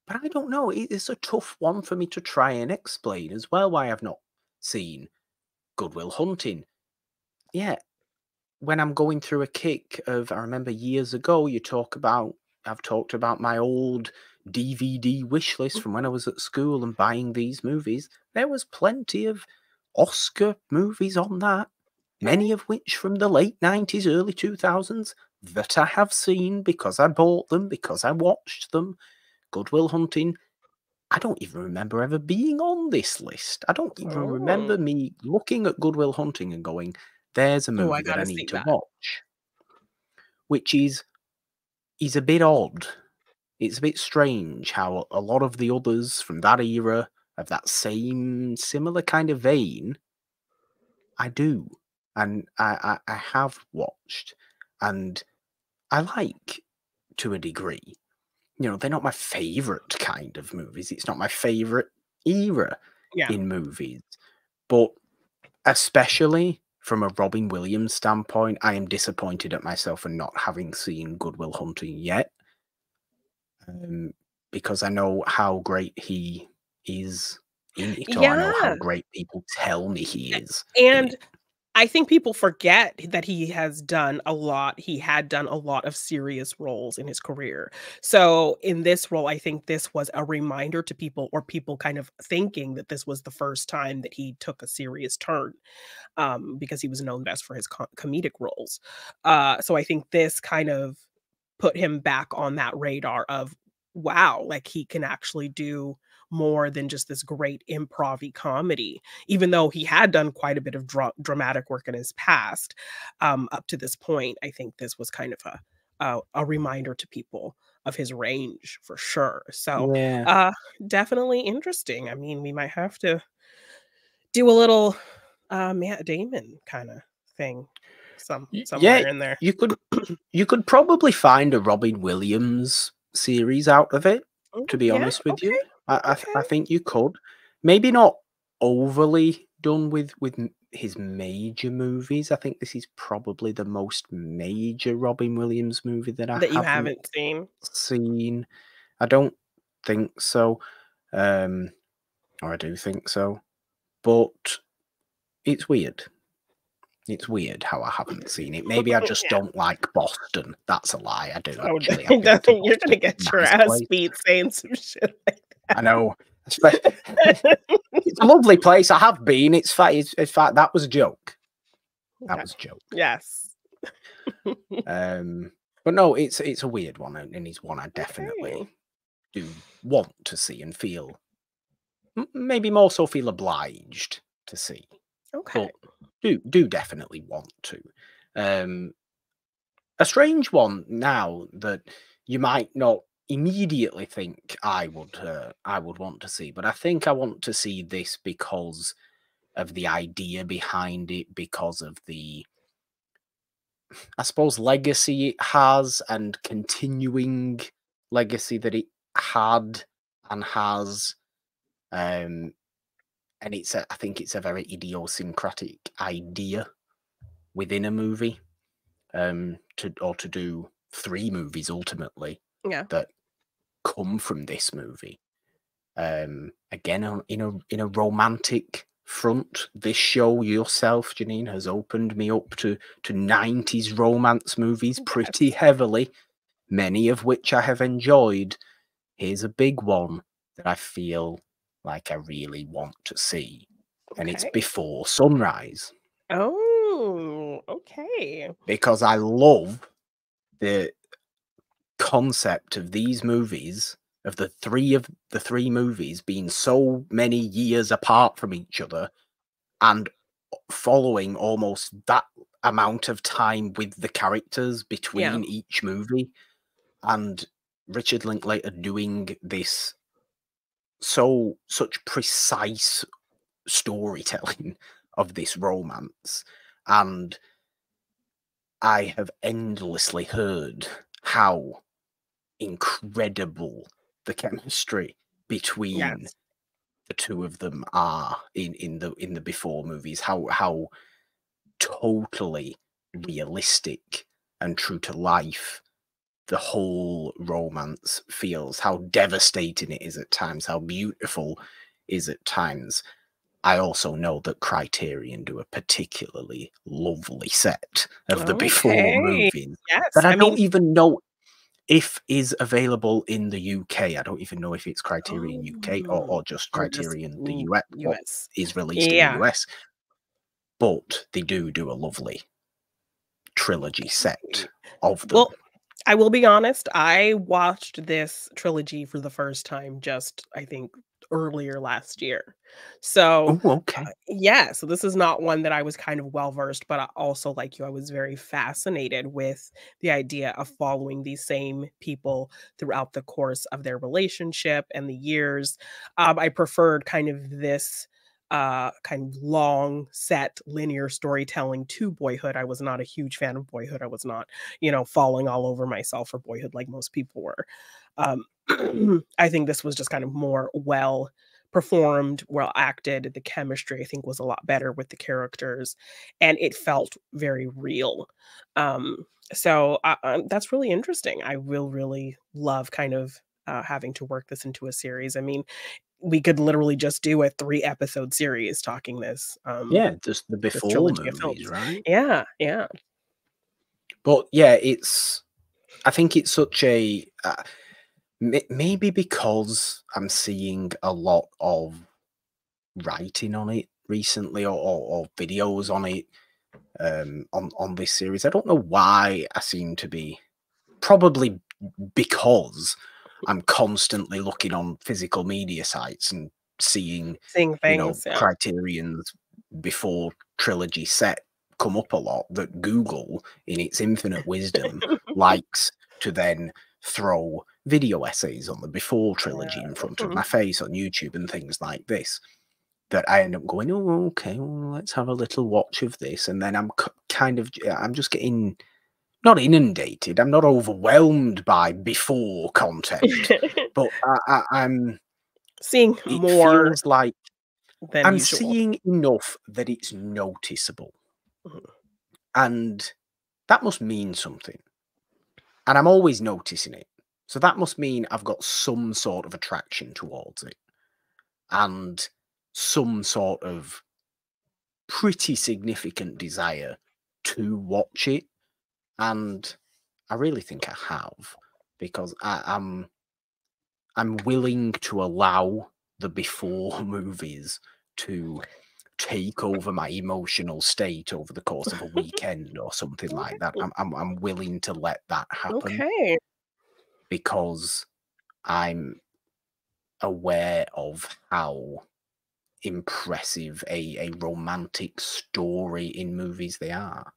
S1: But I don't know. It's a tough one for me to try and explain as well why I've not seen Good Will Hunting. Yeah, when I'm going through a kick of, I remember years ago, I've talked about my old DVD wish list from when I was at school and buying these movies. There was plenty of Oscar movies on that,
S2: Okay.
S1: many of which from the late 90s, early 2000s that I have seen because I bought them, because I watched them. Good Will Hunting, I don't even remember ever being on this list. I don't even remember
S2: Oh.
S1: me looking at Good Will Hunting and going, there's a
S2: Oh, I
S1: movie that I
S2: gotta
S1: need
S2: see
S1: to
S2: that.
S1: watch, which is a bit odd. It's a bit strange how a lot of the others from that era of that same similar kind of vein, I do. And I have watched and I like to a degree. You know, they're not my favorite kind of movies. It's not my favorite era
S2: Yeah.
S1: in movies. But especially from a Robin Williams standpoint, I am disappointed at myself for not having seen Good Will Hunting yet. Because I know how great he is in it, or I know how
S2: Yeah,
S1: great people tell me he is in
S2: and
S1: it.
S2: I think people forget that he had done a lot of serious roles in his career. So, in this role, I think this was a reminder to people, or people kind of thinking that this was the first time that he took a serious turn, because he was known best for his comedic roles. So I think this kind of put him back on that radar of, wow, like he can actually do more than just this great improv comedy, even though he had done quite a bit of dramatic work in his past. Up to this point, I think this was kind of a reminder to people of his range for sure. So,
S1: Yeah.
S2: uh, definitely interesting. I mean, we might have to do a little Matt Damon kinda thing
S1: Yeah,
S2: somewhere in there.
S1: you could you could probably find a Robin Williams series out of it, to be
S2: Yeah,
S1: honest with you.
S2: okay,
S1: I
S2: okay.
S1: think you could. Maybe not overly done with his major movies. I think this is probably the most major Robin Williams movie that I
S2: That you
S1: haven't
S2: haven't seen.
S1: seen. I don't think so. Um, or I do think so. But it's weird. It's weird how I haven't seen it. Maybe I just
S2: Yeah.
S1: don't like Boston. That's a lie. I do
S2: Oh,
S1: actually. I've been to
S2: you're gonna
S1: Boston.
S2: get your
S1: Nice
S2: ass
S1: place.
S2: beat saying some shit like
S1: I know. It's a lovely place. I have been. It's fine. It's fine. That was a joke. That
S2: Okay.
S1: was a joke.
S2: Yes.
S1: Um, but no, it's a weird one, and it's one I definitely
S2: Okay.
S1: do want to see and feel maybe more so feel obliged to see.
S2: Okay.
S1: But do definitely want to. Um, a strange one now that you might not immediately think I would want to see, but I think I want to see this because of the idea behind it, because of the, I suppose, legacy it has and continuing legacy that it had and has. Um, and I think it's a very idiosyncratic idea within a movie. To do 3 movies ultimately
S2: Yeah.
S1: that come from this movie. Again, in a romantic front, this show yourself, Jeannine, has opened me up to 90s romance movies pretty
S2: Yes.
S1: heavily, many of which I have enjoyed. Here's a big one that I feel like I really want to see, and it's
S2: Okay.
S1: Before Sunrise,
S2: Oh, okay.
S1: because I love the concept of these movies, of the three movies being so many years apart from each other and following almost that amount of time with the characters
S2: Yeah.
S1: between each movie, and Richard Linklater doing this such precise storytelling of this romance. And I have endlessly heard how incredible the chemistry between
S2: Yes.
S1: the two of them are in the Before movies, how totally realistic and true to life the whole romance feels, how devastating it is at times, how beautiful is at times. I also know that Criterion do a particularly lovely set of the Before
S2: Okay.
S1: movies
S2: Yes.
S1: that I
S2: I mean,
S1: don't even know if is available in the UK. I don't even know if it's Criterion UK
S2: oh,
S1: or just
S2: or just
S1: Criterion the US, what
S2: US.
S1: is released in the
S2: Yeah.
S1: US. But they do a lovely trilogy
S2: Okay.
S1: set of them.
S2: Well, I will be honest, I watched this trilogy for the first time just, I think, earlier last year. So,
S1: Oh, okay.
S2: yeah, so this is not one that I was kind of well versed, but I also, like you, I was very fascinated with the idea of following these same people throughout the course of their relationship and the years. I preferred kind of this kind of long set linear storytelling to Boyhood. I was not a huge fan of Boyhood. I was not, falling all over myself for Boyhood like most people were. Um I think this was just kind of more well performed, well acted. The chemistry, I think, was a lot better with the characters, and it felt very real. Um, that's really interesting. I will really love kind of having to work this into a series. I mean, we could literally just do a 3-episode series talking
S1: Yeah, just the
S2: this
S1: before
S2: trilogy of
S1: movies,
S2: films.
S1: right?
S2: Yeah, yeah.
S1: But yeah, I think it's such a maybe because I'm seeing a lot of writing on it recently, or videos on it, on this series. I don't know why I seem to be, probably because I'm constantly looking on physical media sites and seeing,
S2: Seeing things, yeah.
S1: Criterion's before trilogy set come up a lot, that Google, in its infinite wisdom, likes to then throw video essays on the before trilogy in front of
S2: Mhm.
S1: my face on YouTube and things like this, that I end up going, "Oh, okay, well, let's have a little watch of this," and then I'm kind of, I'm just getting, not inundated. I'm not overwhelmed by before content, but I'm.
S2: Seeing
S1: It
S2: more
S1: feels like
S2: than
S1: I'm
S2: usual.
S1: seeing enough that it's noticeable,
S2: Mhm.
S1: and that must mean something. And I'm always noticing it, so that must mean I've got some sort of attraction towards it, and some sort of pretty significant desire to watch it. And I really think I have, because I'm willing to allow the before movies to take over my emotional state over the course of a weekend or something like that. I'm willing to let that happen,
S2: Okay.
S1: because I'm aware of how impressive a romantic story in movies they are.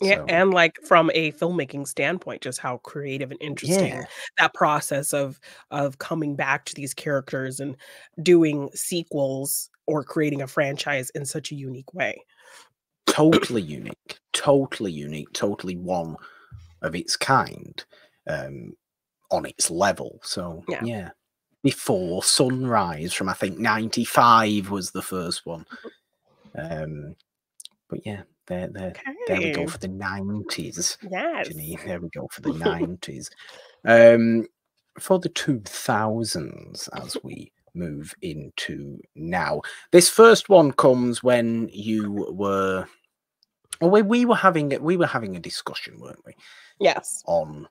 S2: Yeah,
S1: So
S2: and, like, from a filmmaking standpoint, just how creative and interesting
S1: yeah,
S2: that process of coming back to these characters and doing sequels or creating a franchise in such a unique way.
S1: totally unique, totally one of its kind, um, on its level. So
S2: Yeah.
S1: yeah, Before Sunrise from, I think, '95 was the first one. Um, but yeah, there we go
S2: Okay.
S1: for the '90s,
S2: Yes.
S1: Jeannine. There we go for the '90s. Um, for the 2000s, as we move into now, this first one comes when you were. Well, we were having a discussion, weren't we,
S2: Yes.
S1: on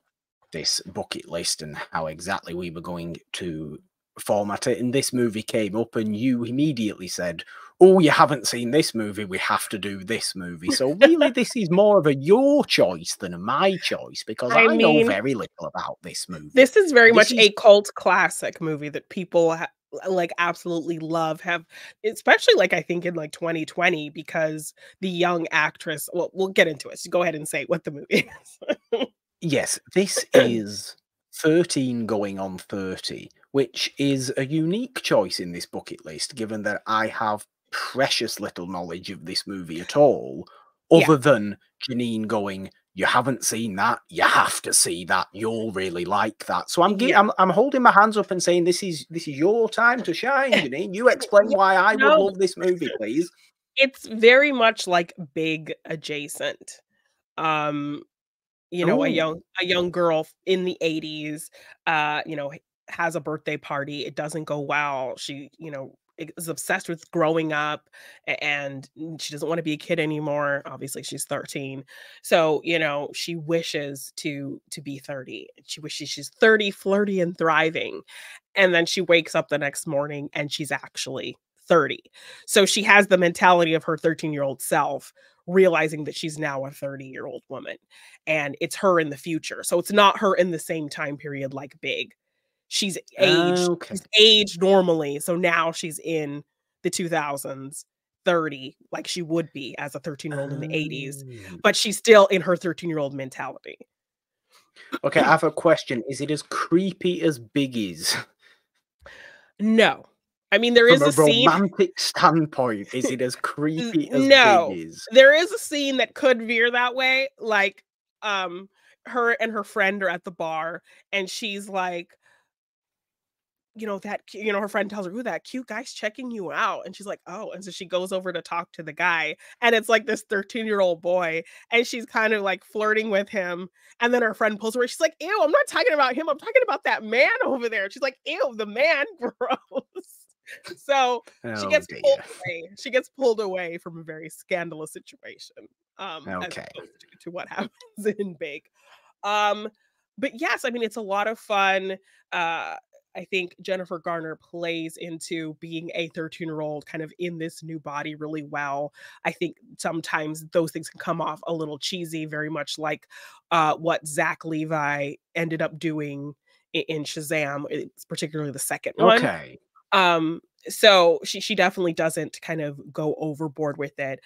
S1: this bucket list and how exactly we were going to format it. And this movie came up, and you immediately said, "Oh, you haven't seen this movie. We have to do this movie." So really, this is more of a your choice than a my choice, because
S2: I
S1: I know
S2: mean,
S1: very little about this movie.
S2: this is very
S1: This
S2: much
S1: is
S2: a cult classic movie that people like, absolutely love, have especially, like, I think in, like, 2020 because the young actress well, we'll get into it, so go ahead and say what the movie is.
S1: Yes, this is 13 going on 30, which is a unique choice in this bucket list, given that I have precious little knowledge of this movie at all,
S2: Yeah.
S1: other than Jeannine going, "You haven't seen that, you have to see that, you'll really like that." So
S2: Yeah.
S1: I'm holding my hands up and saying, this is your time to shine, Jeannine. You explain
S2: Yeah,
S1: why I would
S2: no,
S1: love this movie, please.
S2: it's very much, like, Big adjacent. Um,
S1: Oh,
S2: a young girl in the '80s, has a birthday party, it doesn't go well, she, is obsessed with growing up, and she doesn't wanna be a kid anymore, obviously, she's 13. So, she wishes to be 30. She wishes she's 30, flirty, and thriving, and then she wakes up the next morning, and she's actually 30. So she has the mentality of her 13-year-old self, realizing that she's now a 30-year-old woman, and it's her in the future. So it's not her in the same time period like Big.
S1: okay.
S2: She's aged normally, so now she's in the 2000s, 30, like she would be as a 13-year-old in the '80s,
S1: Oh.
S2: but she's still in her 13-year-old mentality.
S1: Okay, I have a question. Is it as creepy as Biggie's?
S2: No. I mean, there
S1: From
S2: is
S1: a
S2: a scene
S1: romantic standpoint, is it as creepy as
S2: no.
S1: Biggie's?
S2: There is a scene that could veer that way, like, um, her and her friend are at the bar, and she's like you know, her friend tells her, "Ooh, that cute guy's checking you out." And she's like, "Oh." And so she goes over to talk to the guy, and it's like this 13-year-old boy, and she's kind of like flirting with him. And then her friend pulls her away. She's like, "Ew, I'm not talking about him. I'm talking about that man over there." She's like, "Ew, the man, gross." So she
S1: Oh
S2: gets pulled
S1: dear.
S2: away. She gets pulled away from a very scandalous situation, as
S1: Okay.
S2: opposed to what happens in Bake. Um, but yes, I mean, it's a lot of fun. I think Jennifer Garner plays into being a 13-year-old kind of in this new body really well. I think sometimes those things can come off a little cheesy, very much like what Zach Levi ended up doing in Shazam, it's particularly the second one.
S1: Okay.
S2: Um, so she definitely doesn't kind of go overboard with it.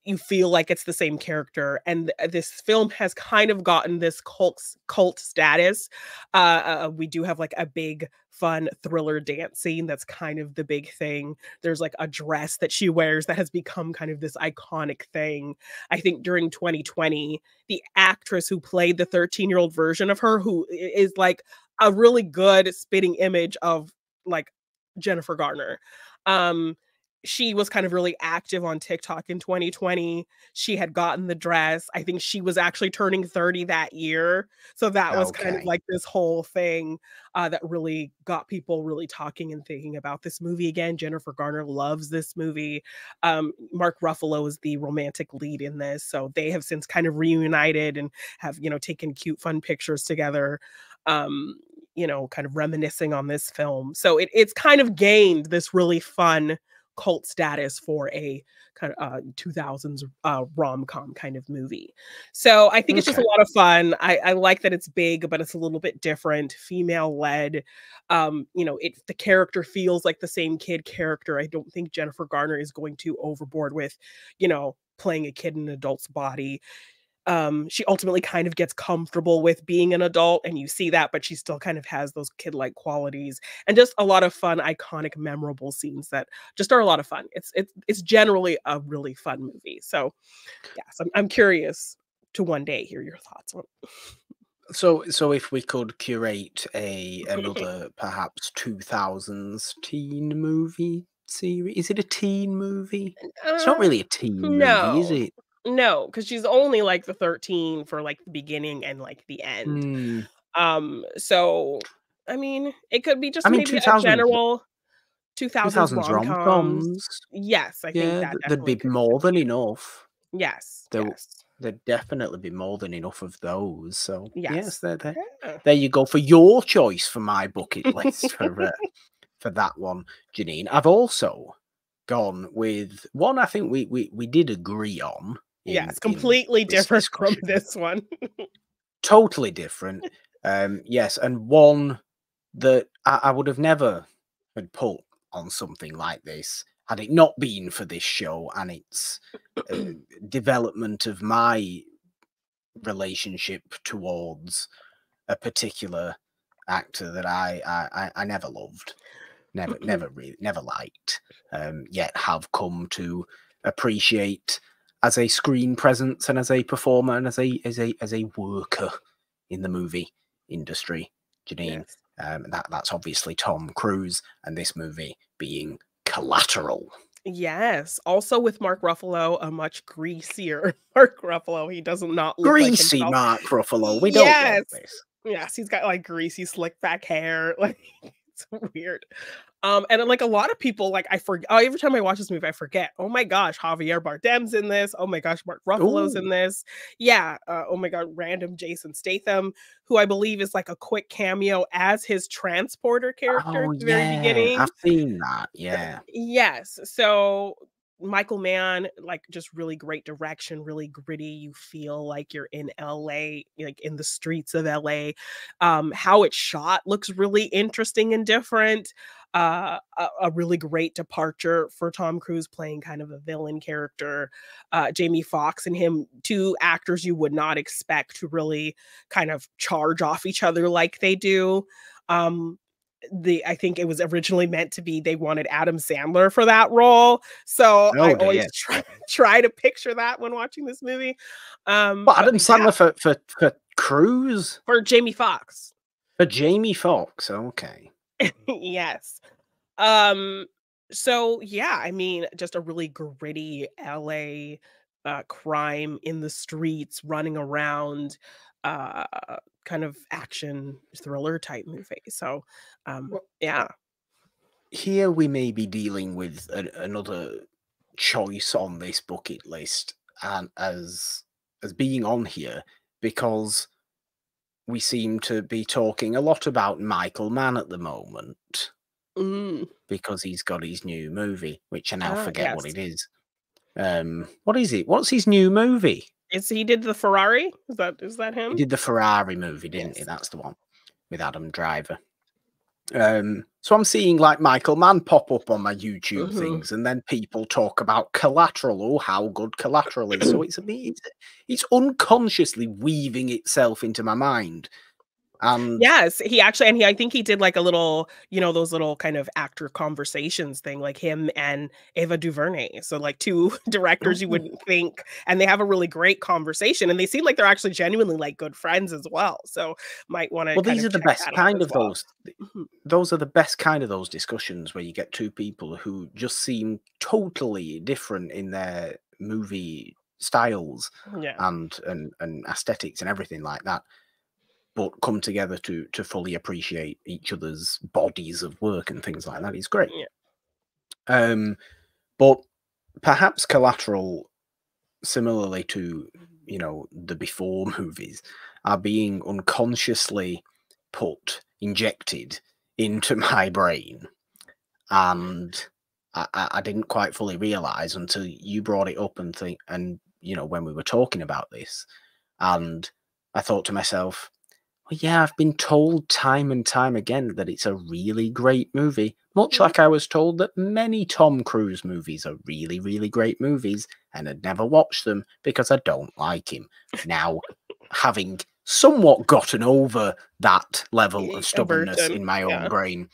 S2: You feel like it's the same character, and this film has kind of gotten this cult status. We do have like a big fun thriller dance scene that's kind of the big thing. There's like a dress that she wears that has become kind of this iconic thing. I think during 2020, the actress who played the 13-year-old version of her, who is like a really good spitting image of like Jennifer Garner. Um, she was kind of really active on TikTok in 2020. She had gotten the dress. I think she was actually turning 30 that year. So that was kind of
S1: Okay.
S2: like this whole thing that really got people really talking and thinking about this movie again. Jennifer Garner loves this movie. Mark Ruffalo is the romantic lead in this. So they have since kind of reunited and have, you know, taken cute, fun pictures together. You know, kind of reminiscing on this film. So it's kind of gained this really fun cult status for a kind of 2000s rom-com kind of movie. So I think it's just a
S1: Okay.
S2: lot of fun. I like that it's big, but it's a little bit different, female led. You know, the character feels like the same kid character. I don't think Jennifer Garner is going too overboard with, you know, playing a kid in an adult's body. She ultimately kind of gets comfortable with being an adult, and you see that, but she still kind of has those kid-like qualities, and just a lot of fun, iconic, memorable scenes that just are a lot of fun. It's generally a really fun movie. So, yes, I'm curious to one day hear your thoughts on it.
S1: So if we could curate another perhaps 2000s teen movie series, is it a teen movie? It's not
S2: Uh,
S1: really a teen movie, is
S2: no.
S1: it?
S2: No, because she's only, like, the 13 for, like, the beginning and, like, the end.
S1: Hmm.
S2: So, I mean, it could be
S1: I
S2: just
S1: mean,
S2: maybe a
S1: 2000s
S2: general 2000s
S1: 2000s
S2: rom-coms.
S1: rom-coms.
S2: Yes, I think
S1: Yeah,
S2: that
S1: there'd
S2: definitely
S1: be
S2: could
S1: more than
S2: be.
S1: enough.
S2: Yes,
S1: There
S2: yes,
S1: there'd definitely be more than enough of those. So yes,
S2: yes.
S1: there
S2: Yeah.
S1: there you go for your choice for my bucket list for that one, Jeannine. I've also gone with one I think we did agree on
S2: Yes,
S1: in
S2: completely
S1: this
S2: different from
S1: discussion.
S2: this one.
S1: Totally different. Yes, and one that I would have never had put on something like this had it not been for this show and its uh, development of my relationship towards a particular actor that I never loved, never liked, yet have come to appreciate as a screen presence and as a performer and as a worker in the movie industry, Jeannine.
S2: Yes.
S1: That's obviously Tom Cruise, and this movie being Collateral.
S2: Yes, also with Mark Ruffalo, a much greasier Mark Ruffalo. He does not look like
S1: Greasy
S2: himself.
S1: Mark Ruffalo. We don't want
S2: Yes.
S1: this.
S2: Yes, he's got, like, greasy, slick back hair, like, it's weird. And then, like, a lot of people, like, every time I watch this movie, I forget, "Oh my gosh, Javier Bardem's in this. Oh my gosh, Mark Ruffalo's
S1: Oh,
S2: in this." Yeah, oh my god, random Jason Statham, who I believe is, like, a quick cameo as his transporter character
S1: oh
S2: at the very
S1: yeah, I've
S2: beginning.
S1: seen that. Yeah.
S2: Yes. So Michael Mann, like, just really great direction, really gritty. You feel like you're in LA, like in the streets of LA. How it's shot looks really interesting and different. A really great departure for Tom Cruise playing kind of a villain character. Jamie Foxx and him, two actors you would not expect to really kind of charge off each other like they do. Um, I think it was originally meant to be they wanted Adam Sandler for that role. So I
S1: Oh
S2: always
S1: dear.
S2: try to picture that when watching this movie.
S1: But
S2: But
S1: Adam
S2: yeah,
S1: Sandler for Cruise?
S2: for Jamie Foxx.
S1: For Jamie Foxx, okay.
S2: Yes. Um, so yeah, I mean, just a really gritty LA crime in the streets, running around, uh kind of action thriller type movie. So
S1: Well,
S2: yeah.
S1: here we may be dealing with another choice on this bucket list, and as being on here because we seem to be talking a lot about Michael Mann at the moment
S2: Mm.
S1: because he's got his new movie, which I now
S2: Ah,
S1: forget what
S2: yes.
S1: it is. What is it? What's his new movie?
S2: Is he did the Ferrari? Is that
S1: He
S2: him?
S1: did the Ferrari movie, didn't he?
S2: Yes.
S1: That's the one with Adam Driver. So I'm seeing like Michael Mann pop up on my YouTube
S2: Mhm.
S1: things, and then people talk about Collateral. Oh, how good Collateral is! So it's unconsciously weaving itself into my mind, and
S2: Yes, I think he did like a little, those little kind of actor conversations thing, like him and Ava DuVernay. So like two directors you
S1: oh,
S2: wouldn't think, and they have a really great conversation, and they seem like they're actually genuinely like good friends as well. So might want to
S1: well,
S2: kind
S1: these
S2: of
S1: are the
S2: check
S1: best
S2: that out
S1: kind
S2: as
S1: of
S2: well.
S1: those.
S2: Mhm.
S1: Those are the best kind of those discussions where you get two people who just seem totally different in their movie styles
S2: Yeah.
S1: and aesthetics and everything like that, but come together to fully appreciate each other's bodies of work and things like that. It's great.
S2: Yeah.
S1: Um, but perhaps Collateral, similarly to the before movies, are being unconsciously injected into my brain, and I didn't quite fully realize until you brought it up and when we were talking about this, and I thought to myself, well, yeah, I've been told time and time again that it's a really great movie, much
S2: Mhm.
S1: like I was told that many Tom Cruise movies are really, really great movies, and I'd never watched them because I don't like him. Now, having somewhat gotten over that level of stubbornness
S2: Aversion.
S1: in my own
S2: Yeah.
S1: brain,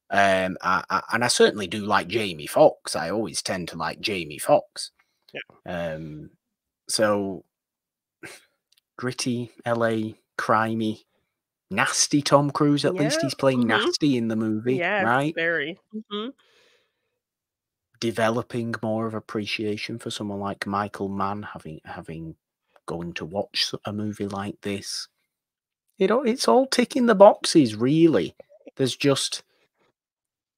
S1: and I certainly do like Jamie Foxx. I always tend to like Jamie Foxx.
S2: Yeah.
S1: Um, so gritty, LA, crimey, nasty Tom Cruise. At least
S2: Yeah.
S1: he's playing
S2: Mhm.
S1: nasty in the movie,
S2: Yes,
S1: right?
S2: very. Mhm.
S1: Developing more of appreciation for someone like Michael Mann, having going to watch a movie like this. It's all ticking the boxes, really. There's just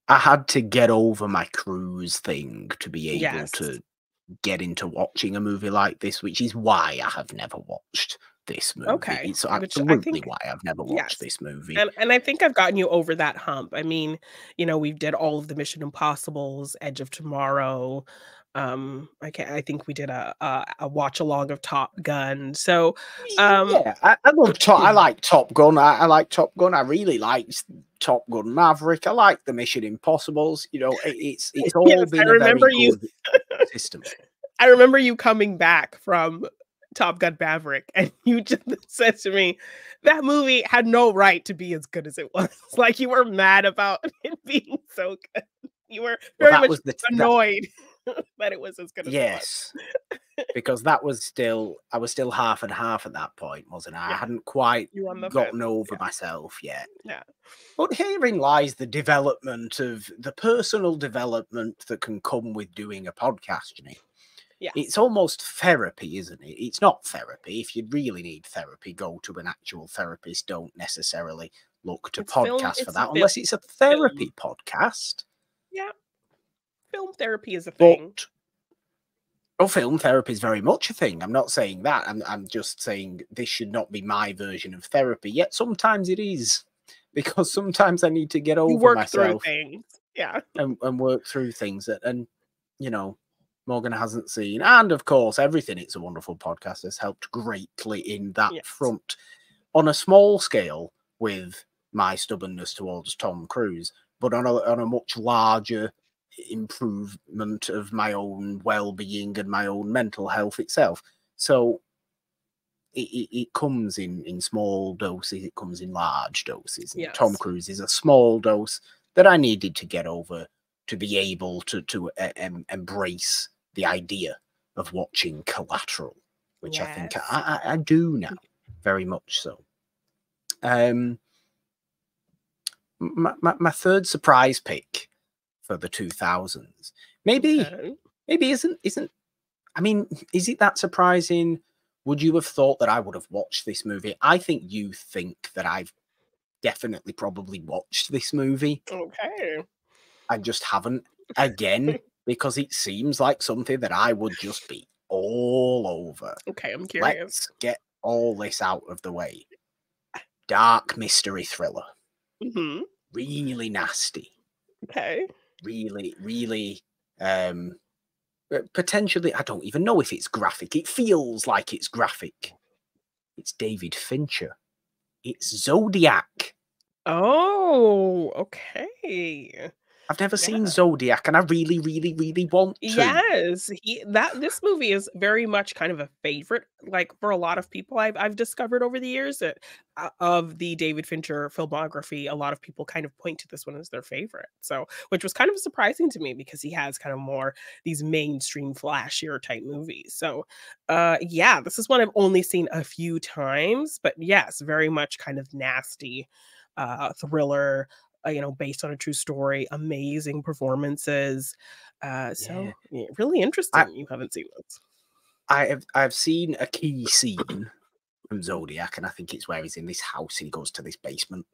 S1: I had to get over my cruise thing to be able
S2: Yes.
S1: to get into watching a movie like this, which is why I have never watched this movie.
S2: Okay.
S1: It's
S2: Which I
S1: absolutely
S2: think
S1: why I've never watched
S2: yes.
S1: this movie.
S2: And I think I've gotten you over that hump. I mean, we did all of the Mission Impossibles, Edge of Tomorrow. I think we did a watch along of Top Gun. So, um
S1: Yeah, I love Top. I like Top Gun. I like Top Gun. I really like Top Gun Maverick. I like the Mission Impossibles. It's all
S2: yes,
S1: been a very good system.
S2: I remember you coming back from Top Gun Maverick, and you just said to me, "That movie had no right to be as good as it was." Like, you were mad about it being so good. You were
S1: Well,
S2: very
S1: that
S2: much
S1: was that.
S2: annoyed that it was as good as it was.
S1: Yes, because that was I was still half and half at that point, wasn't I? I
S2: Yeah,
S1: hadn't quite
S2: you were on the
S1: gotten
S2: fence.
S1: over
S2: Yeah,
S1: myself yet.
S2: yeah,
S1: But herein lies the development of the personal development that can come with doing a podcast, Jeannine. It's
S2: yes.
S1: almost therapy, isn't it? It's not therapy. If you really need therapy, go to an actual therapist. Don't necessarily look to podcasts for
S2: It's
S1: that, unless it's a
S2: film.
S1: therapy podcast.
S2: Yeah, film therapy is a thing.
S1: But film therapy is very much a thing. I'm not saying that. I'm just saying this should not be my version of therapy. Yet sometimes it is, because sometimes I need to get
S2: You
S1: over
S2: work through
S1: myself
S2: things. Yeah.
S1: and work through things and you know Morgan hasn't seen. And of course, everything It's a Wonderful Podcast has helped greatly in that
S2: Yes.
S1: front on a small scale with my stubbornness towards Tom Cruise, but on a much larger improvement of my own well-being and my own mental health itself. So it comes in small doses, it comes in large doses, and Tom
S2: Yes.
S1: Cruise is a small dose that I needed to get over to be able to embrace the idea of watching Collateral, which I think
S2: Yes.
S1: I do now, very much so. Um, my third surprise pick for the 2000s. Maybe
S2: Okay.
S1: isn't. I mean, is it that surprising? Would you have thought that I would have watched this movie? I think you think that I've definitely probably watched this movie.
S2: Okay.
S1: I just haven't again because it seems like something that I would just be all over.
S2: Okay, I'm curious.
S1: Let's get all this out of the way. Dark mystery thriller.
S2: Mhm.
S1: Really nasty.
S2: Okay.
S1: Really, potentially, I don't even know if it's graphic. It feels like it's graphic. It's David Fincher. It's Zodiac.
S2: Oh, okay.
S1: I've never seen
S2: Yeah.
S1: Zodiac, and I really want to.
S2: Yes, this movie is very much kind of a favorite, like, for a lot of people I've discovered over the years that, of the David Fincher filmography, a lot of people kind of point to this one as their favorite, so which was kind of surprising to me because he has kind of more these mainstream flashier type movies, so, yeah, this is one I've only seen a few times, but yes, very much kind of nasty, thriller, based on a true story, amazing performances.
S1: Yeah,
S2: Yeah, really
S1: I
S2: interesting you haven't seen this.
S1: I've seen a key scene from Zodiac, and I think it's where he's in this house and he goes to this basement.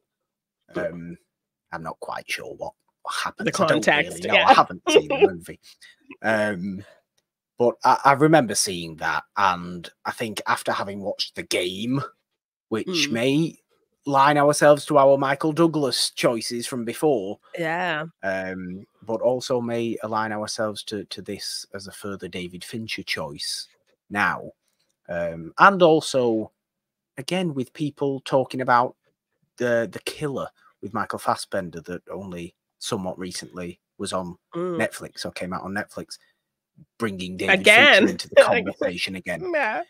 S1: Um, I'm not quite sure what
S2: The
S1: happens. I don't really
S2: context,
S1: know. I
S2: yeah.
S1: haven't seen the movie. Um, but I remember seeing that, and I think after having watched The Game, which
S2: Mm,
S1: may line ourselves to our Michael Douglas choices from before,
S2: yeah.
S1: but also may align ourselves to this as a further David Fincher choice now. And also, again, with people talking about the Killer with Michael Fassbender that only somewhat recently was on
S2: Mm.
S1: Netflix or came out on Netflix, bringing David Fincher
S2: Again.
S1: into the conversation again.
S2: Yeah.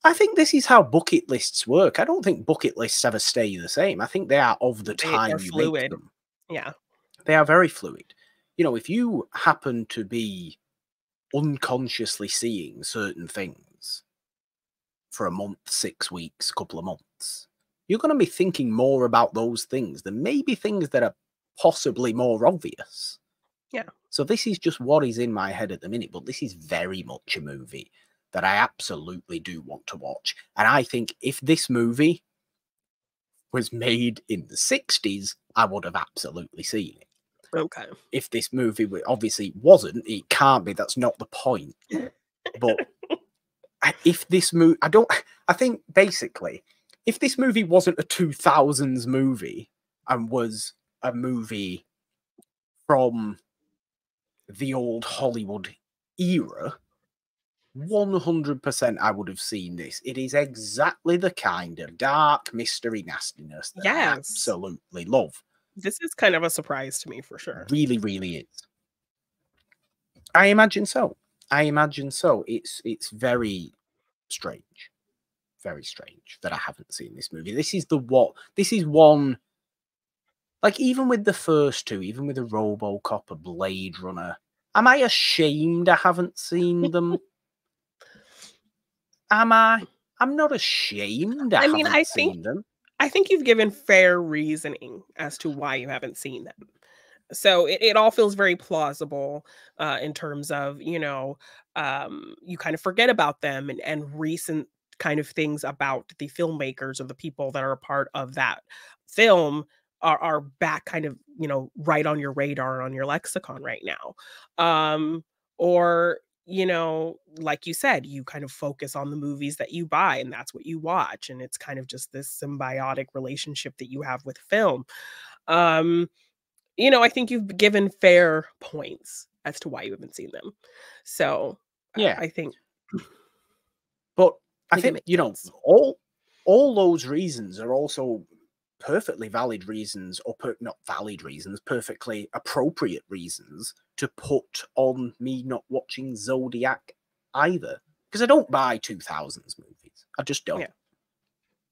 S1: I think this is how bucket lists work. I don't think bucket lists ever stay the same. I think they are of the
S2: They're
S1: time you make
S2: fluid.
S1: them.
S2: Yeah.
S1: They are very fluid. You know, if you happen to be unconsciously seeing certain things for a month, 6 weeks, couple of months, you're going to be thinking more about those things than maybe things that are possibly more obvious.
S2: Yeah.
S1: So this is just what is in my head at the minute, but this is very much a movie that I absolutely do want to watch. And I think if this movie was made in the 60s, I would have absolutely seen it.
S2: Okay.
S1: If this movie obviously wasn't, it can't be, that's not the point. But if this movie, I think basically, if this movie wasn't a 2000s movie and was a movie from the old Hollywood era, 100% I would have seen this. It is exactly the kind of dark mystery nastiness that I
S2: Yes.
S1: absolutely love.
S2: This is kind of a surprise to me for sure.
S1: Really is. I imagine so. I imagine so. It's very strange. Very strange that I haven't seen this movie. This is one, like, even with the first two, even with the RoboCop, a Blade Runner, am I ashamed I haven't seen them? Am I? I'm not ashamed I
S2: I mean,
S1: haven't seen them.
S2: I think you've given fair reasoning as to why you haven't seen them. So it all feels very plausible, in terms of, you kind of forget about them and recent kind of things about the filmmakers or the people that are a part of that film are back kind of, right on your radar, on your lexicon right now. Or, like you said, you kind of focus on the movies that you buy and that's what you watch. And it's kind of just this symbiotic relationship that you have with film. Um, I think you've given fair points as to why you haven't seen them. So,
S1: Yeah,
S2: I think
S1: but I
S2: it
S1: think,
S2: makes sense.
S1: all those reasons are also perfectly valid reasons, or not valid reasons, perfectly appropriate reasons to put on me not watching Zodiac either. Because I don't buy 2000s movies. I just don't.
S2: Yeah.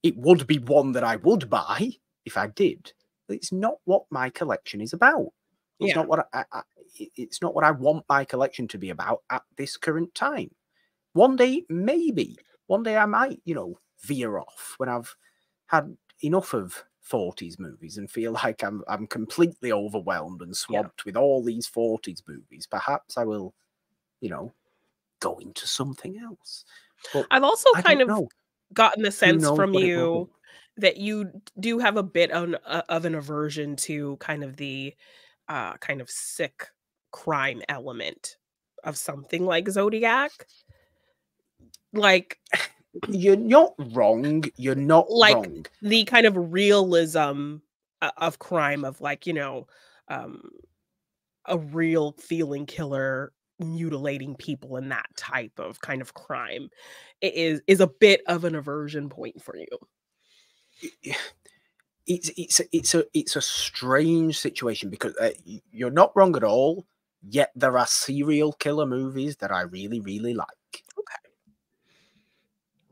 S1: It would be one that I would buy if I did, but it's not what my collection is about. It's
S2: Yeah.
S1: not what it's not what I want my collection to be about at this current time. One day, maybe. One day I might, veer off when I've had enough of 40s movies and feel like I'm completely overwhelmed and
S2: Yeah.
S1: swamped with all these 40s movies, perhaps I will, go into something else. But
S2: I've also
S1: I
S2: kind
S1: don't
S2: of
S1: know.
S2: gotten the
S1: Who
S2: sense
S1: knows
S2: from
S1: what it will be?
S2: you that you do have a bit of an aversion to kind of the, kind of sick crime element of something like Zodiac. Like
S1: You're not wrong. You're not
S2: like
S1: wrong.
S2: the kind of realism of crime of like, um, a real feeling killer mutilating people and that type of kind of crime is a bit of an aversion point for you.
S1: It's a strange situation because you're not wrong at all. Yet there are serial killer movies that I really, really like.
S2: Okay.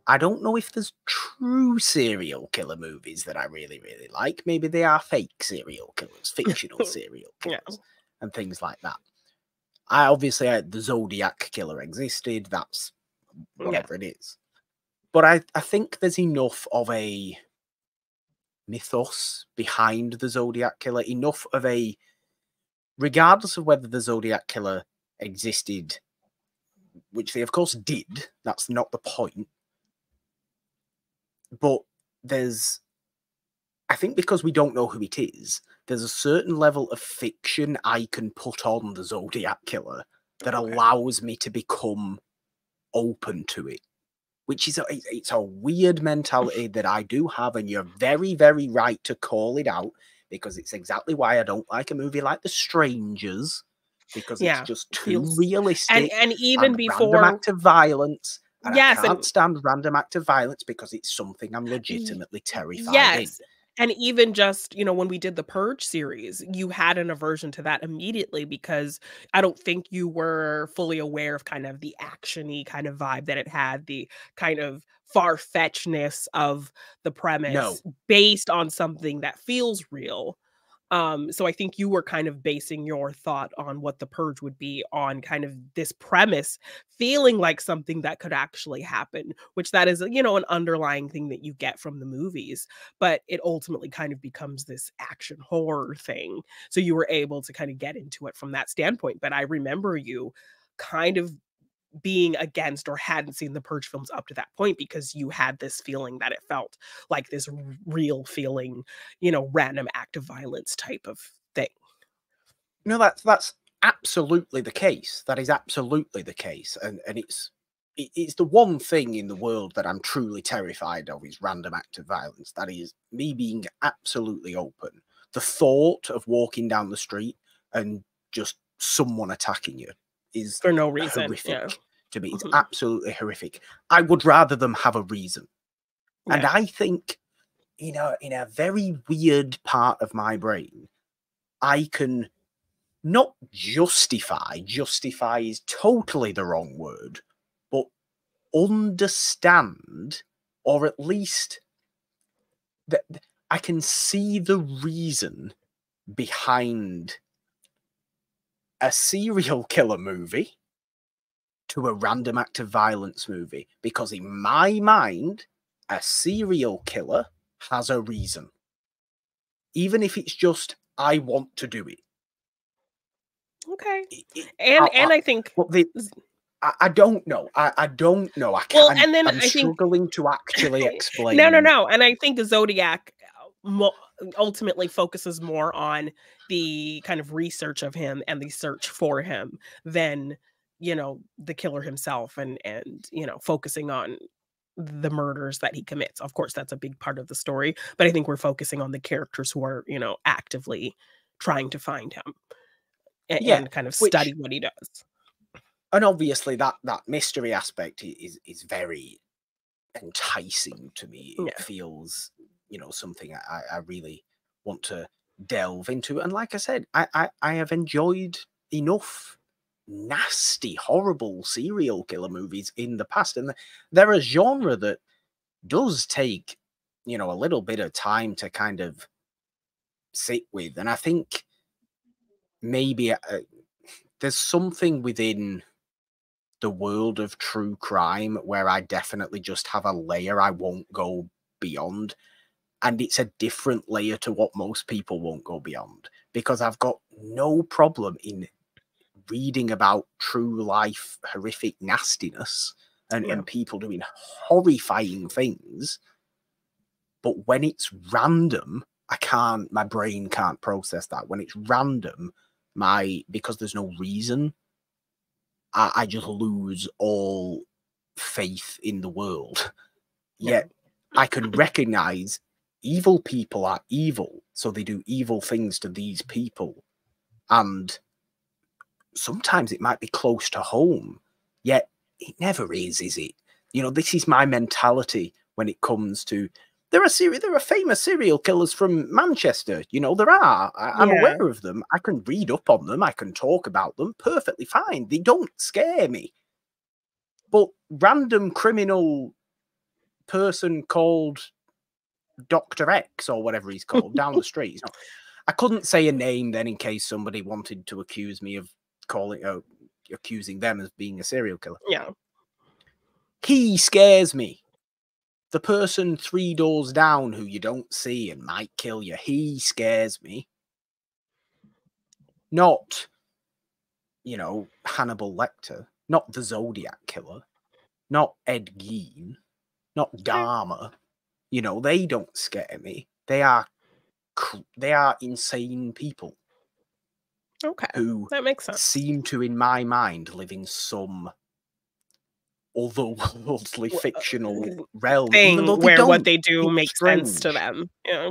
S1: I don't know if there's true serial killer movies that I really, really like. Maybe they are fake serial killers, fictional serial
S2: Yeah.
S1: killers, and things like that. The Zodiac killer existed. That's
S2: Yeah.
S1: whatever it is. But I think there's enough of a mythos behind the Zodiac killer, enough of a, regardless of whether the Zodiac killer existed, which they of course did, that's not the point. But I think because we don't know who it is, there's a certain level of fiction I can put on the Zodiac killer that
S2: Okay.
S1: allows me to become open to it. Which is it's a weird mentality that I do have, and you're very, very right to call it out, because it's exactly why I don't like a movie like The Strangers, because it's
S2: Yeah.
S1: just too
S2: Feels
S1: realistic
S2: and even
S1: and random
S2: before
S1: act of violence, and I
S2: yes,
S1: can't
S2: and
S1: stand random act of violence because it's something I'm
S2: y
S1: legitimately terrified in.
S2: yes, and even just, when we did the Purge series, you had an aversion to that immediately because I don't think you were fully aware of kind of the actiony kind of vibe that it had, the kind of far-fetchedness of the
S1: No,
S2: premise based on something that feels real. So I think you were kind of basing your thought on what the purge would be on kind of this premise feeling like something that could actually happen, which that is, an underlying thing that you get from the movies, but it ultimately kind of becomes this action horror thing. So you were able to kind of get into it from that standpoint. But I remember you kind of being against or hadn't seen the Purge films up to that point because you had this feeling that it felt like this real feeling, random act of violence type of thing.
S1: no, that's absolutely the case. That is absolutely the case, and it's the one thing in the world that I'm truly terrified of is random act of violence. That is me being absolutely open. The thought of walking down the street and just someone attacking you is
S2: For no reason. Yeah.
S1: horrific to me. It's
S2: Mhm.
S1: absolutely horrific. I would rather them have a reason. And
S2: Yeah.
S1: I think in a very weird part of my brain, I can not justify is totally the wrong word, but understand, or at least that I can see the reason behind a serial killer movie to a random act of violence movie, because in my mind, a serial killer has a reason, even if it's just I want to do it.
S2: Okay.
S1: It
S2: And I think
S1: but the
S2: z-
S1: I don't know. I don't know.
S2: well, and then
S1: I'm
S2: I think
S1: struggling to actually
S2: no, no,
S1: explain.
S2: no. And I think the Zodiac ultimately focuses more on the kind of research of him and the search for him than, the killer himself and, focusing on the murders that he commits. Of course, that's a big part of the story, but I think we're focusing on the characters who are, actively trying to find him
S1: Yeah,
S2: and kind of
S1: which
S2: study what he does.
S1: and obviously that mystery aspect is very enticing to me. It
S2: Yeah.
S1: feels, something I really want to delve into. And like I said, I have enjoyed enough nasty, horrible serial killer movies in the past, and they're a genre that does take, a little bit of time to kind of sit with. And I think maybe there's something within the world of true crime where I definitely just have a layer I won't go beyond. And it's a different layer to what most people won't go beyond, because I've got no problem in reading about true life horrific nastiness and people doing horrifying things. But when it's random, my brain can't process that. When it's random, because there's no reason, I just lose all faith in the world. Yet I can recognize evil people are evil, so they do evil things to these people. And sometimes it might be close to home, yet it never is it? You know, this is my mentality when it comes to, there are famous serial killers from Manchester. You know, there are. I'm aware of them. I can read up on them. I can talk about them perfectly fine. They don't scare me. But random criminal person called Dr. X or whatever he's called down the street. I couldn't say a name then in case somebody wanted to accuse me of accusing them as being a serial killer.
S2: Yeah.
S1: He scares me. The person 3 doors down who you don't see and might kill you, he scares me. Not, you know, Hannibal Lecter, not the Zodiac Killer, not Ed Gein, not Dahmer. You know, they don't scare me. They are insane people.
S2: Okay,
S1: who
S2: that makes sense.
S1: Seem to, in my mind, live in some otherworldly fictional realm, even though they don't.
S2: What they do makes
S1: strange.
S2: Sense to them. Yeah,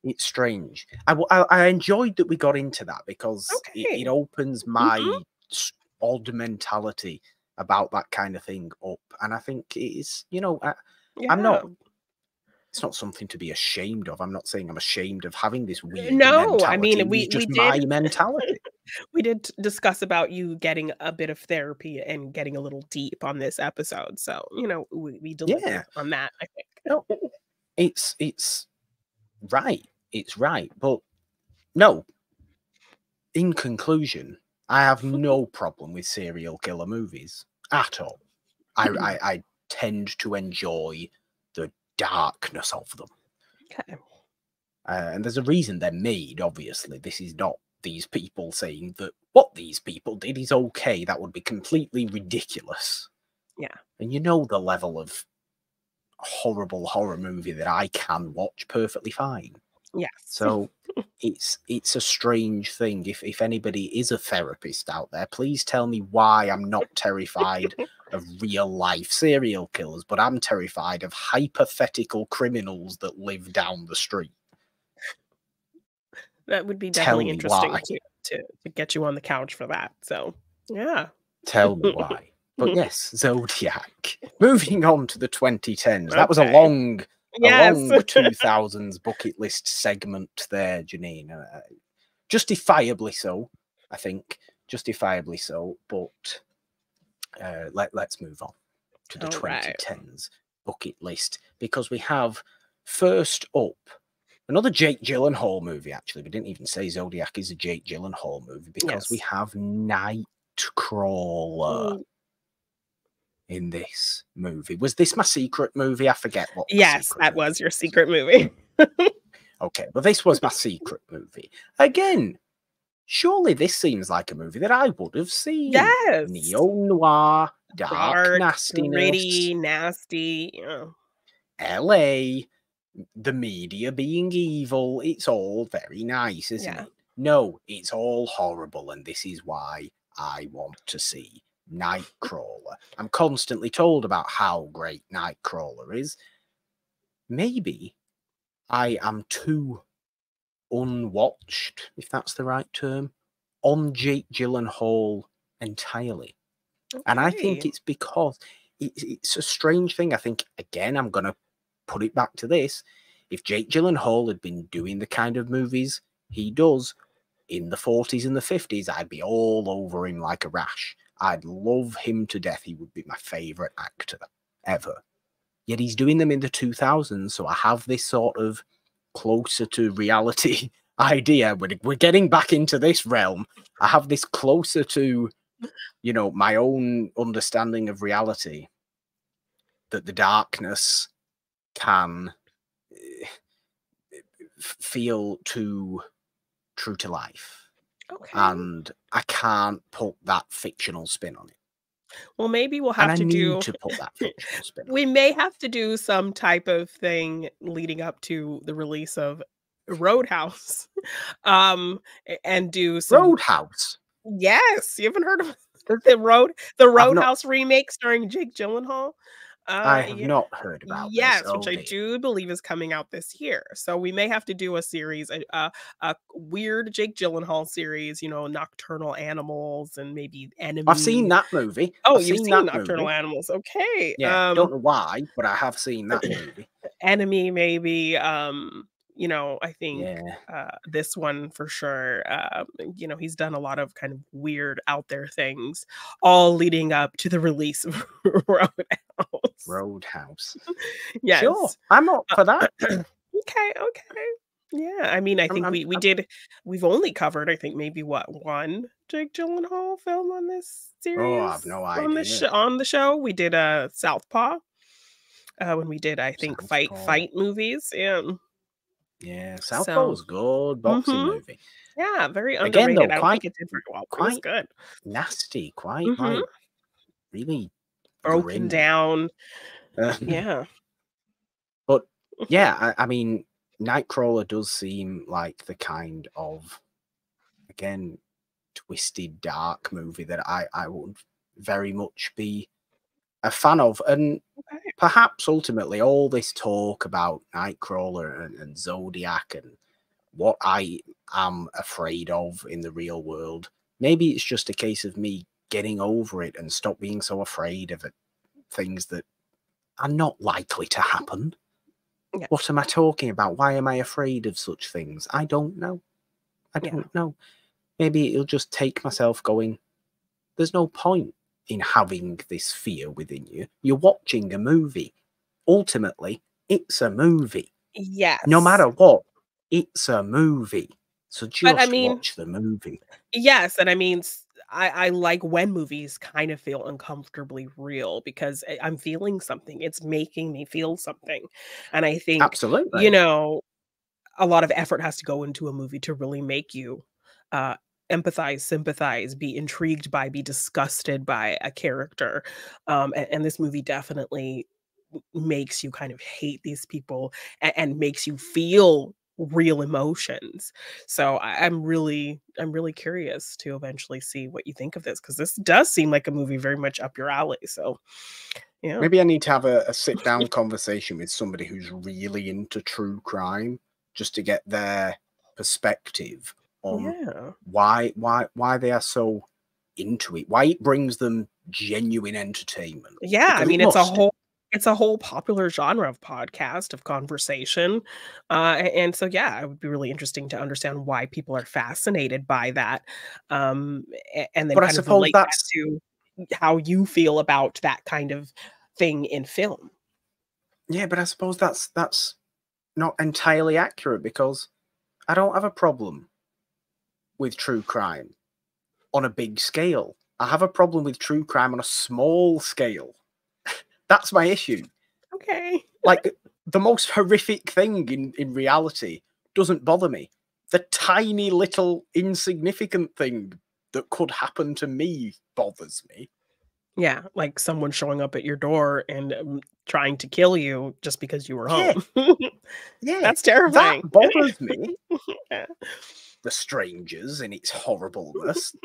S1: it's strange. I enjoyed that we got into that because it opens my odd mentality about that kind of thing up, and I think it is. You know, I'm not. It's not something to be ashamed of. I'm not saying I'm ashamed of having this weird mentality.
S2: I mean,
S1: we just my mentality.
S2: We did discuss about you getting a bit of therapy and getting a little deep on this episode. So, you know, we delivered on that, I think.
S1: No, it's right. It's right. But no, in conclusion, I have no problem with serial killer movies at all. I tend to enjoy the darkness of them.
S2: Okay.
S1: And there's a reason they're made, obviously. This is not these people saying that what these people did is okay. That would be completely ridiculous.
S2: Yeah.
S1: And you know the level of horrible horror movie that I can watch perfectly fine.
S2: Yes.
S1: So it's a strange thing. If anybody is a therapist out there, please tell me why I'm not terrified of real life serial killers, but I'm terrified of hypothetical criminals that live down the street.
S2: That would be definitely interesting to get you on the couch for that. So, yeah.
S1: Tell me why. But yes, Zodiac. Moving on to the 2010s. That was a long 2000s bucket list segment there, Jeannine. Justifiably so, I think. Justifiably so. But let's move on to the 2010s bucket list, because we have first up another Jake Gyllenhaal movie. Actually, we didn't even say Zodiac is a Jake Gyllenhaal movie, because we have Nightcrawler in this movie. Was this my secret movie? I forget what.
S2: Yes, that was your secret movie.
S1: Okay, but this was my secret movie. Again, surely this seems like a movie that I would have seen.
S2: Yes.
S1: Neo-noir, dark nastiness.
S2: Gritty, nasty. Yeah.
S1: LA, the media being evil. It's all very nice, isn't it? No, it's all horrible, and this is why I want to see Nightcrawler. I'm constantly told about how great Nightcrawler is. Maybe I am too unwatched, if that's the right term, on Jake Gyllenhaal entirely. Okay. And I think it's because it's a strange thing. I think, again, I'm going to put it back to this. If Jake Gyllenhaal had been doing the kind of movies he does in the 40s and the 50s, I'd be all over him like a rash. I'd love him to death. He would be my favourite actor ever. Yet he's doing them in the 2000s, so I have this sort of closer to reality idea. We're getting back into this realm. I have this closer to, you know, my own understanding of reality, that the darkness can feel too true to life.
S2: Okay.
S1: And I can't put that fictional spin on it.
S2: Well, maybe we'll
S1: And
S2: have
S1: I
S2: to
S1: need
S2: do
S1: to put that fictional spin on
S2: we may have to do some type of thing leading up to the release of Roadhouse, and do
S1: it.
S2: some
S1: Roadhouse.
S2: yes, you haven't heard of
S1: Does it?
S2: the
S1: I've not.
S2: Roadhouse remake starring Jake Gyllenhaal?
S1: I have
S2: Yeah.
S1: not heard about this.
S2: Yes, which
S1: Oh
S2: I
S1: dear.
S2: do believe is coming out this year. So we may have to do a series, a weird Jake Gyllenhaal series, you know, Nocturnal Animals and maybe
S1: I've seen
S2: Enemy.
S1: that movie.
S2: Oh,
S1: I've
S2: you've
S1: seen
S2: seen
S1: that
S2: Nocturnal
S1: movie.
S2: Animals. Okay.
S1: Yeah, don't know why, but I have seen that movie.
S2: Enemy maybe, you know, I think,
S1: Yeah,
S2: this one for sure, you know, he's done a lot of kind of weird out there things, all leading up to the release of Roadhouse.
S1: Roadhouse. Sure,
S2: Yes.
S1: I'm up for that.
S2: Okay, okay. Yeah, I mean, I think
S1: I'm,
S2: we've only covered, I think, maybe what, 1 Jake Gyllenhaal film on this
S1: oh, I've
S2: series?
S1: no
S2: On this
S1: idea.
S2: on the show? We did, Southpaw, when we did, I think,
S1: Southpaw.
S2: fight movies, yeah.
S1: Yeah, Southpaw
S2: So
S1: was good boxing
S2: mhm.
S1: movie.
S2: Yeah, very
S1: Again, though,
S2: underrated. I don't think it did very well, but it was
S1: quite
S2: good.
S1: nasty, quite
S2: Mhm.
S1: like really
S2: Broken
S1: grim.
S2: down. Yeah.
S1: But yeah, I mean, Nightcrawler does seem like the kind of, again, twisted, dark movie that I would very much be a fan of. And
S2: Okay.
S1: perhaps ultimately all this talk about Nightcrawler and Zodiac and what I am afraid of in the real world, maybe it's just a case of me getting over it and stop being so afraid of it, things that are not likely to happen.
S2: Yeah.
S1: What am I talking about? Why am I afraid of such things? I don't know. I
S2: Yeah.
S1: don't know. Maybe it'll just take myself going, there's no point in having this fear within you. You're watching a movie. Ultimately, it's a movie. No
S2: Yes.
S1: matter what, it's a movie. So
S2: But I
S1: just
S2: mean,
S1: watch the movie.
S2: yes, and I mean, I like when movies kind of feel uncomfortably real because I'm feeling something. It's making me feel something. And I think, you
S1: Absolutely.
S2: know, a lot of effort has to go into a movie to really make you uh empathize, sympathize, be intrigued by, be disgusted by a character. And this movie definitely makes you kind of hate these people and makes you feel real emotions. So I'm really curious to eventually see what you think of this because this does seem like a movie very much up your alley. So yeah.
S1: Maybe I need to have a sit down conversation with somebody who's really into true crime just to get their perspective on
S2: Yeah.
S1: why they are so into it, why it brings them genuine entertainment.
S2: Yeah, I
S1: Because it
S2: mean,
S1: must.
S2: it's a whole popular genre of podcast, of conversation, and so, yeah, it would be really interesting to understand why people are fascinated by that, and then
S1: But I
S2: kind of
S1: suppose
S2: relate that
S1: that's
S2: to how you feel about that kind of thing in film.
S1: yeah, but I suppose that's not entirely accurate because I don't have a problem with true crime on a big scale. I have a problem with true crime on a small scale. That's my issue.
S2: Okay.
S1: Like, the most horrific thing in reality doesn't bother me. The tiny little insignificant thing that could happen to me bothers me.
S2: Yeah, like someone showing up at your door and, trying to kill you just because you were
S1: Yeah,
S2: home.
S1: yeah,
S2: That's
S1: that
S2: terrifying.
S1: bothers me.
S2: Yeah.
S1: The strangers and its horribleness.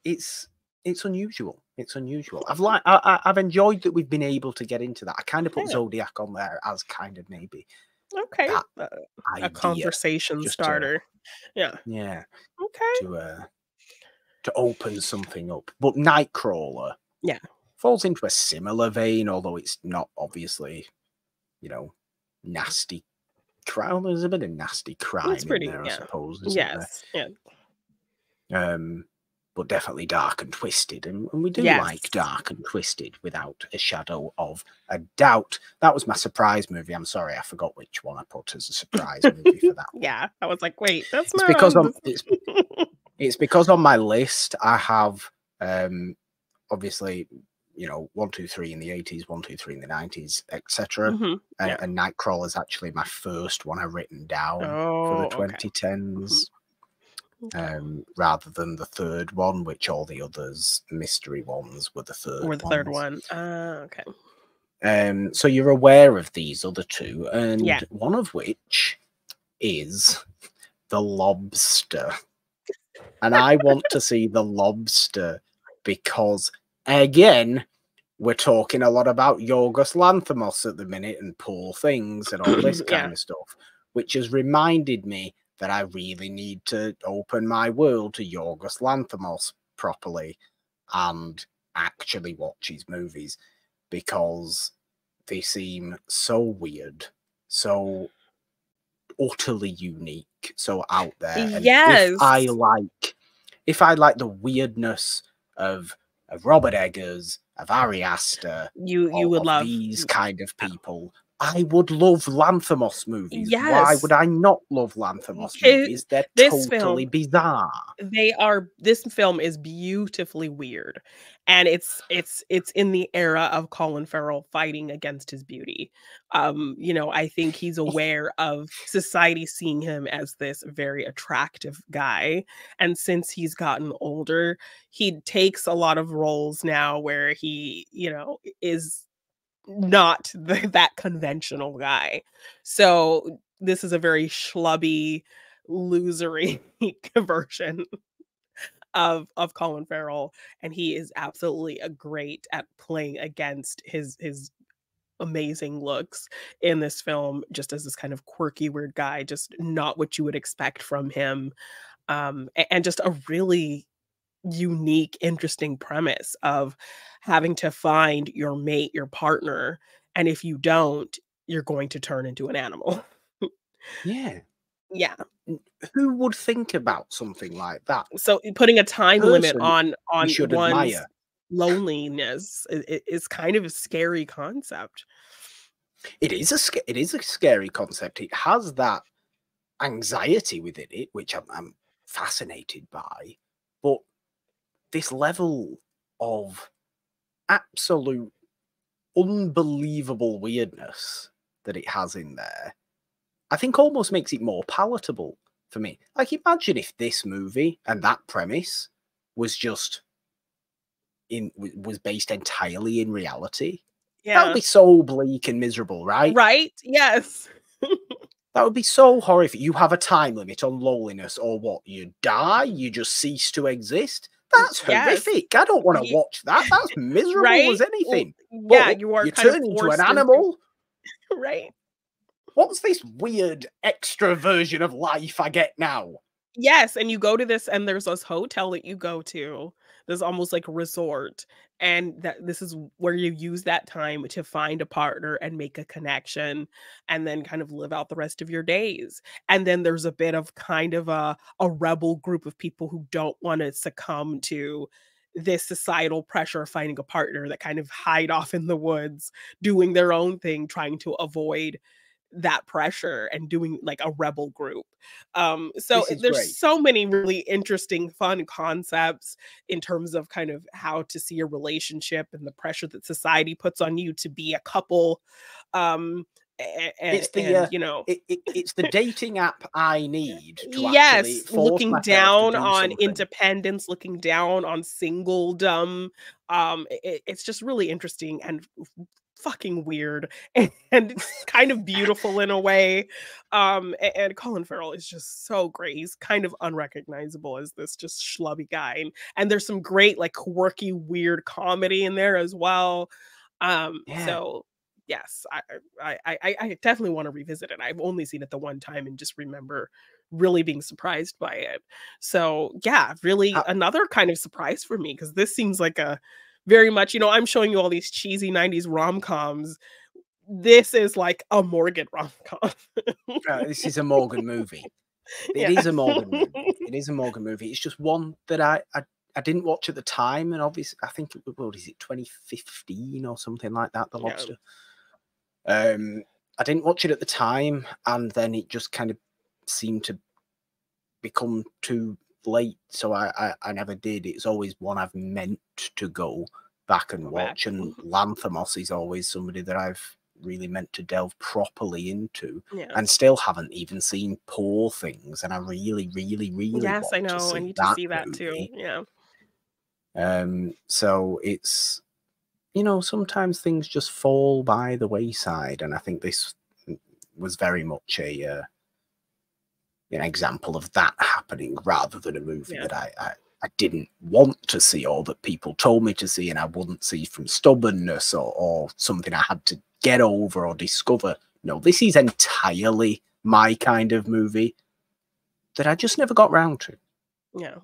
S1: It's it's unusual. It's unusual. I've enjoyed that we've been able to get into that. I kind of put
S2: Yeah,
S1: Zodiac on there as kind of maybe
S2: okay,
S1: that
S2: a
S1: idea,
S2: conversation
S1: just to
S2: starter. Yeah,
S1: yeah
S2: okay.
S1: to open something up. But Nightcrawler
S2: Yeah.
S1: falls into a similar vein, although it's not obviously, nasty crime. There's a bit of nasty
S2: It's
S1: crime in
S2: pretty
S1: there, I
S2: yeah.
S1: suppose, isn't there?
S2: Yes, yeah.
S1: But definitely dark and twisted, and we do
S2: Yes.
S1: like dark and twisted without a shadow of a doubt. That was my surprise movie. I'm sorry, I forgot which one I put as a surprise movie for that one.
S2: Yeah, I was like, "Wait, that's
S1: It's
S2: not
S1: because
S2: on this."
S1: it's because on my list I have obviously you know, 1, 2, 3 in the 80s, 1, 2, 3 in the 90s, etc.
S2: Yeah.
S1: And Nightcrawler is actually my first one I've written down for the
S2: Oh, okay.
S1: 2010s,
S2: Okay.
S1: rather than the third one, which all the others, mystery ones, were the third
S2: Or the third
S1: ones.
S2: one. Okay.
S1: So you're aware of these other two, and
S2: Yeah.
S1: one of which is the Lobster. And I want to see the Lobster because, again, we're talking a lot about Yorgos Lanthimos at the minute and Poor Things and all this kind
S2: Yeah.
S1: of stuff, which has reminded me that I really need to open my world to Yorgos Lanthimos properly and actually watch his movies, because they seem so weird, so utterly unique, so out there. And
S2: Yes.
S1: if I like the weirdness of Robert Eggers, of Ari Aster,
S2: You would
S1: of
S2: love.
S1: these kind of people, I would love Lanthimos movies. Why would
S2: Yes.
S1: I not love Lanthimos
S2: His,
S1: movies? They're
S2: this
S1: totally
S2: film,
S1: bizarre.
S2: this film is beautifully weird, and it's in the era of Colin Farrell fighting against his beauty. You know, I think he's aware of society seeing him as this very attractive guy, and since he's gotten older, he takes a lot of roles now where he, you know, is not that conventional guy. So this is a very schlubby, losery version of Colin Farrell, and he is absolutely a great at playing against his amazing looks in this film, just as this kind of quirky, weird guy, just not what you would expect from him. And just a really unique, interesting premise of having to find your mate, your partner, and if you don't, you're going to turn into an animal.
S1: Yeah.
S2: Yeah.
S1: Who would think about something like that?
S2: So putting a time limit
S1: Person you
S2: on
S1: should
S2: one's
S1: admire.
S2: loneliness is kind of a scary concept.
S1: It is a scary concept. It has that anxiety within it, which I'm fascinated by. But this level of absolute unbelievable weirdness that it has in there, I think almost makes it more palatable for me. Like, imagine if this movie and that premise was just was based entirely in reality. That would
S2: Yeah.
S1: be so bleak and miserable, right?
S2: Right? Yes.
S1: That would be so horrific. You have a time limit on loneliness, or what? You die? You just cease to exist? That's
S2: Yes.
S1: horrific. I don't want to
S2: Ye
S1: watch that. That's miserable
S2: right?
S1: as anything.
S2: Yeah,
S1: But
S2: you are
S1: you
S2: kind of
S1: turn into an
S2: forced into.
S1: animal.
S2: Right?
S1: What's this weird extra version of life I get now?
S2: Yes, and you go to this and there's this hotel that you go to. There's almost like a resort, and that this is where you use that time to find a partner and make a connection, and then kind of live out the rest of your days. And then there's a bit of kind of a rebel group of people who don't wanna succumb to this societal pressure of finding a partner, that kind of hide off in the woods, doing their own thing, trying to avoid that pressure and doing like a rebel group. So
S1: This is
S2: there's
S1: great.
S2: so many really interesting, fun concepts in terms of kind of how to see a relationship and the pressure that society puts on you to be a couple.
S1: It's
S2: And you know,
S1: it's the dating app I need to actually
S2: yes,
S1: force
S2: looking
S1: myself to
S2: down
S1: do
S2: on
S1: something.
S2: independence, looking down on singledom. It's just really interesting and fucking weird and it's kind of beautiful in a way. And Colin Farrell is just so great. He's kind of unrecognizable as this just schlubby guy. And there's some great, like, quirky, weird comedy in there as well.
S1: Yeah.
S2: So yes, I definitely want to revisit it. I've only seen it the one time and just remember really being surprised by it. So yeah, really
S1: Uh,
S2: another kind of surprise for me because this seems like a very much, you know, I'm showing you all these cheesy 90s rom-coms. This is like a Morgan rom-com.
S1: this is a Morgan movie. It
S2: Yeah.
S1: is a Morgan movie. It is a Morgan movie. It's just one that I didn't watch at the time, and obviously I think what is it, 2015 or something like that, The
S2: Yeah.
S1: Lobster. I didn't watch it at the time, and then it just kind of seemed to become too late, so I never did. It's always one I've meant to go back and
S2: Go back.
S1: watch. And Lanthimos is always somebody that I've really meant to delve properly into,
S2: Yeah.
S1: and still haven't even seen Poor Things, and I really, really, really
S2: Yes, I
S1: want to
S2: know. I
S1: see
S2: need to
S1: that
S2: see that too.
S1: movie.
S2: Yeah.
S1: So it's, you know, sometimes things just fall by the wayside, and I think this was very much an example of that happening, rather than a movie
S2: Yeah.
S1: that I didn't want to see, or that people told me to see and I wouldn't see from stubbornness, or something I had to get over or discover. No, this is entirely my kind of movie that I just never got round to.
S2: Yeah.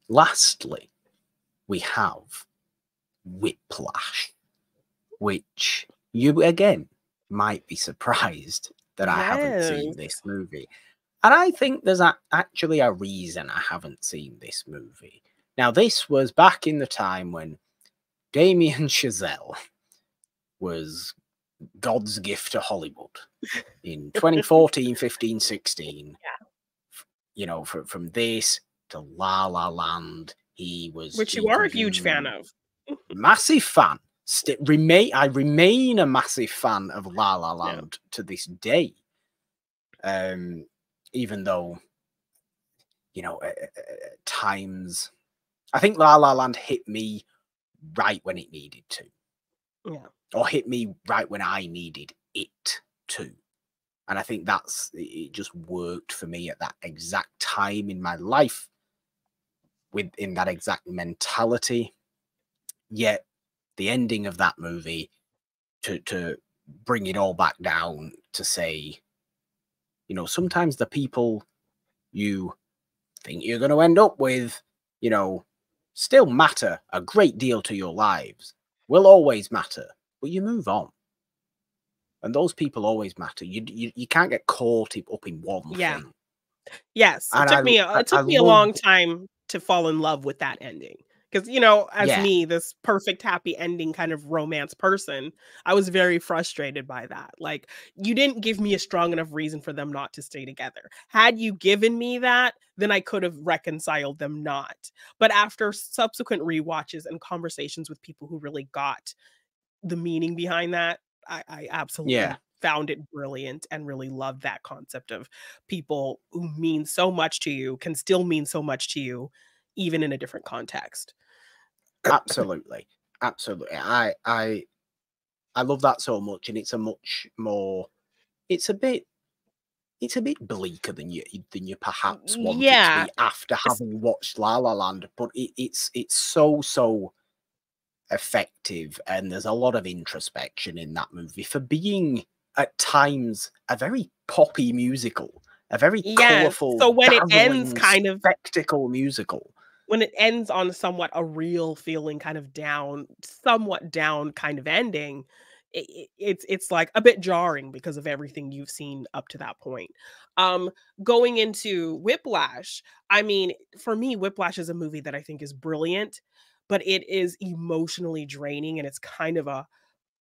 S1: Lastly, we have Whiplash, which you again might be surprised that I haven't seen this
S2: Yes.
S1: movie. And I think there's actually a reason I haven't seen this movie. Now, this was back in the time when Damien Chazelle was God's gift to Hollywood in 2014, 15, 16.
S2: Yeah.
S1: You know, from this to La La Land,
S2: Which you
S1: he
S2: are
S1: could
S2: a huge fan
S1: do.
S2: of.
S1: Massive fan. I remain a massive fan of La La
S2: Yeah.
S1: Land to this day. Even though, you know, at times, I think La La Land hit me right when it needed to,
S2: Yeah.
S1: or hit me right when I needed it to. And I think it just worked for me at that exact time in my life, in that exact mentality. Yet the ending of that movie, to bring it all back down to say, you know, sometimes the people you think you're going to end up with, you know, still matter a great deal to your lives, will always matter, but you move on. And those people always matter. You can't get caught up in one
S2: Yeah.
S1: thing.
S2: Yes,
S1: And
S2: it
S1: I
S2: took me a
S1: love,
S2: long time to fall in love with that ending. Because you know, as
S1: yeah,
S2: me, this perfect happy ending kind of romance person, I was very frustrated by that. Like, you didn't give me a strong enough reason for them not to stay together. Had you given me that, then I could have reconciled them not. But after subsequent rewatches and conversations with people who really got the meaning behind that, I
S1: yeah,
S2: absolutely found it brilliant and really loved that concept of people who mean so much to you can still mean so much to you, even in a different context.
S1: absolutely, absolutely. I love that so much, and it's a much more. It's a bit. It's a bit bleaker than you perhaps want it to
S2: Yeah,
S1: be after
S2: it's
S1: having watched La La Land, but it's so effective, and there's a lot of introspection in that movie for being at times a very poppy musical, a very
S2: yes.
S1: colourful,
S2: So
S1: dazzling spectacle musical.
S2: when it ends on somewhat a real feeling kind of down, somewhat down kind of ending, it's like a bit jarring because of everything you've seen up to that point. Um, Going into Whiplash, I mean, for me, Whiplash is a movie that I think is brilliant, but it is emotionally draining and it's kind of a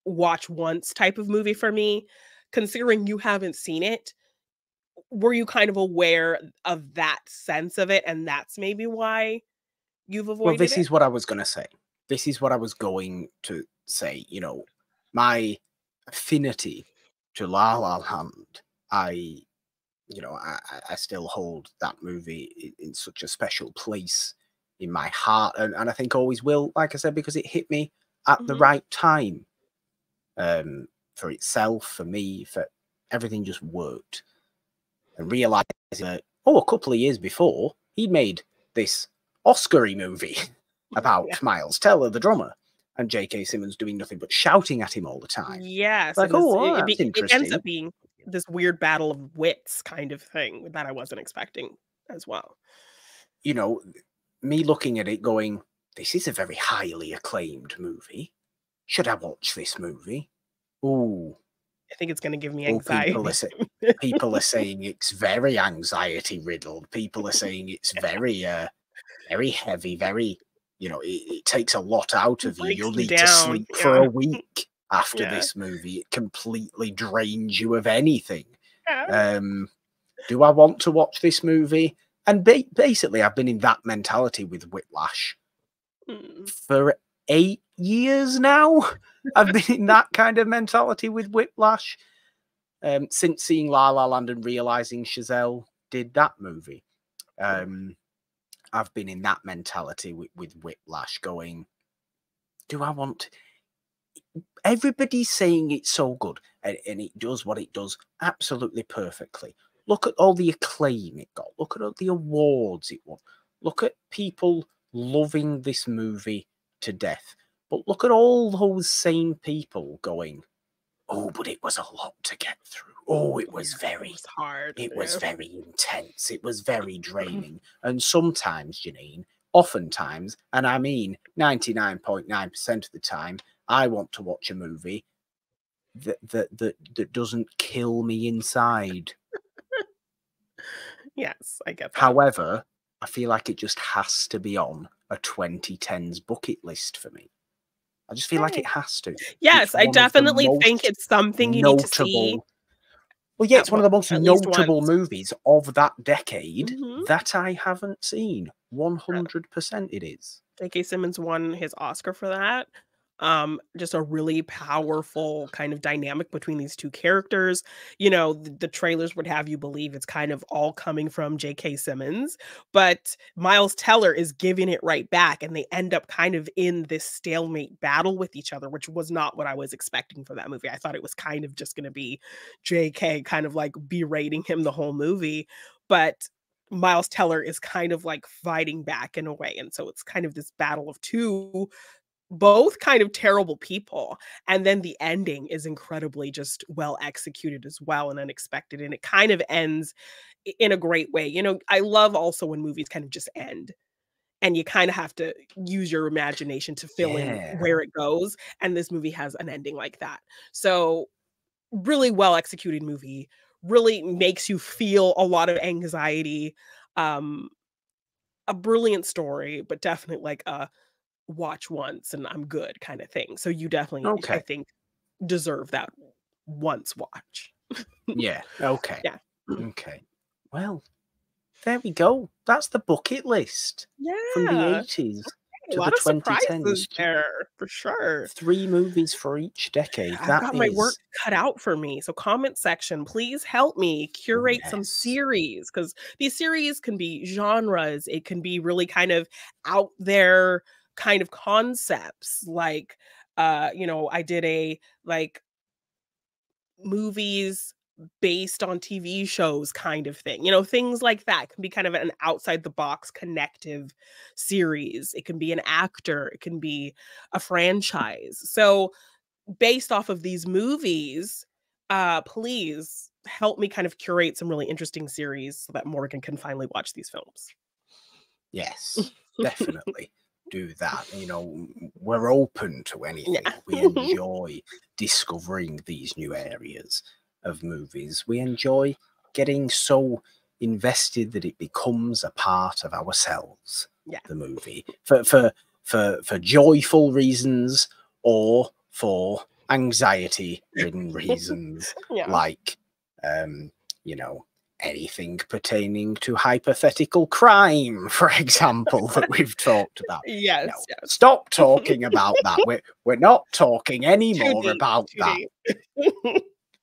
S2: watch once type of movie for me. Considering you haven't seen it, were you kind of aware of that sense of it and that's maybe why you've
S1: Well,
S2: avoided
S1: this
S2: it?
S1: is what I was going to say. This is what I was going to say. You know, my affinity to La La Land, I, you know, I still hold that movie in such a special place in my heart, and I think always will. Like I said, because it hit me at the
S2: Mhm.
S1: right time, for itself, for me, for everything just worked. And realizing that, oh, a couple of years before, he'd made this Oscar-y movie
S2: Yeah.
S1: about Miles Teller, the drummer, and J.K. Simmons doing nothing but shouting at him all the time.
S2: Yes,
S1: Like,
S2: and
S1: oh,
S2: this
S1: well,
S2: it
S1: that's
S2: be it ends
S1: interesting.
S2: up being this weird battle of wits kind of thing that I wasn't expecting as well.
S1: You know, me looking at it going, this is a very highly acclaimed movie. Should I watch this movie? Ooh,
S2: I think it's gonna give me
S1: oh,
S2: anxiety.
S1: people are saying it's very anxiety riddled. People are saying it's very heavy, very, you know, it takes a lot out
S2: It
S1: of you.
S2: breaks
S1: You'll
S2: you
S1: need to
S2: down,
S1: sleep for a
S2: yeah.
S1: week after
S2: Yeah.
S1: this movie. It completely drains you of anything.
S2: Yeah.
S1: Um, do I want to watch this movie? And basically, I've been in that mentality with Whiplash for 8 years now. I've been in that kind of mentality with Whiplash. Since seeing La La Land and realizing Chazelle did that movie. I've been in that mentality with Whiplash, going, do I want... Everybody's saying it's so good, and it does what it does absolutely perfectly. Look at all the acclaim it got. Look at all the awards it won. Look at people loving this movie to death. But look at all those same people going, oh, but it was a lot to get through. Oh, it was very
S2: hard.
S1: It was very intense. It was very draining. And sometimes, Jeannine, oftentimes, and I mean 99.9% of the time, I want to watch a movie that doesn't kill me inside.
S2: Yes, I get that.
S1: However, I feel like it just has to be on a 2010s bucket list for me. I just feel like it has to.
S2: Yes, I definitely think it's something you need to see.
S1: Well, yeah, it's one of the most notable movies of that decade that I haven't seen. 100% it is.
S2: J.K. Simmons won his Oscar for that. Just a really powerful kind of dynamic between these two characters. You know, the trailers would have you believe it's kind of all coming from J.K. Simmons, but Miles Teller is giving it right back, and they end up kind of in this stalemate battle with each other, which was not what I was expecting for that movie. I thought it was kind of just going to be J.K. kind of like berating him the whole movie, but Miles Teller is kind of like fighting back in a way, and so it's kind of this battle of two both kind of terrible people, and then the ending is incredibly just well executed as well and unexpected, and it kind of ends in a great way. You know, I love also when movies kind of just end and you kind of have to use your imagination to fill in where it goes, and this movie has an ending like that. So really well executed movie, really makes you feel a lot of anxiety, a brilliant story, but definitely like a watch once and I'm good kind of thing. So you definitely, I think, deserve that once watch.
S1: Yeah. Okay.
S2: Yeah.
S1: Okay. Well, there we go. That's the bucket list.
S2: Yeah.
S1: From the 80s to the 2010s.
S2: There, for sure.
S1: 3 movies for each decade.
S2: I've got my work cut out for me. So comment section, please help me curate some series, because these series can be genres. It can be really kind of out there kind of concepts, like you know, I did a like movies based on TV shows kind of thing. You know, things like that can be kind of an outside the box connective series. It can be an actor, it can be a franchise. So based off of these movies, please help me kind of curate some really interesting series so that Morgan can finally watch these films.
S1: Yes, definitely. Do that. You know, we're open to anything. We enjoy discovering these new areas of movies. We enjoy getting so invested that it becomes a part of ourselves. The movie for joyful reasons or for anxiety-ridden reasons, like you know, anything pertaining to hypothetical crime, for example, that we've talked about.
S2: Yes,
S1: no,
S2: yes.
S1: Stop talking about that. We're not talking anymore about that.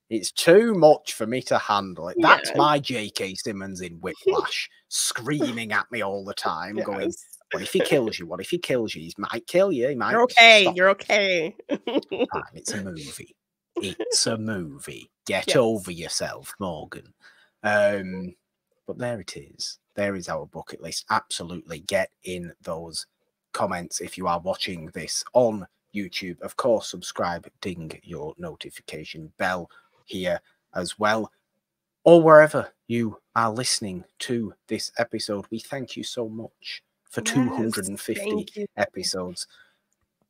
S1: It's too much for me to handle it. That's my J.K. Simmons in Whiplash, screaming at me all the time, going, what if he kills you? What if he kills you? He might kill you. He might.
S2: You're okay. You're okay.
S1: It's a movie. It's a movie. Get over yourself, Morgan. But there it is. There is our bucket list. Absolutely get in those comments if you are watching this on YouTube. Of course, subscribe, ding your notification bell here as well, or wherever you are listening to this episode. We thank you so much for 250 episodes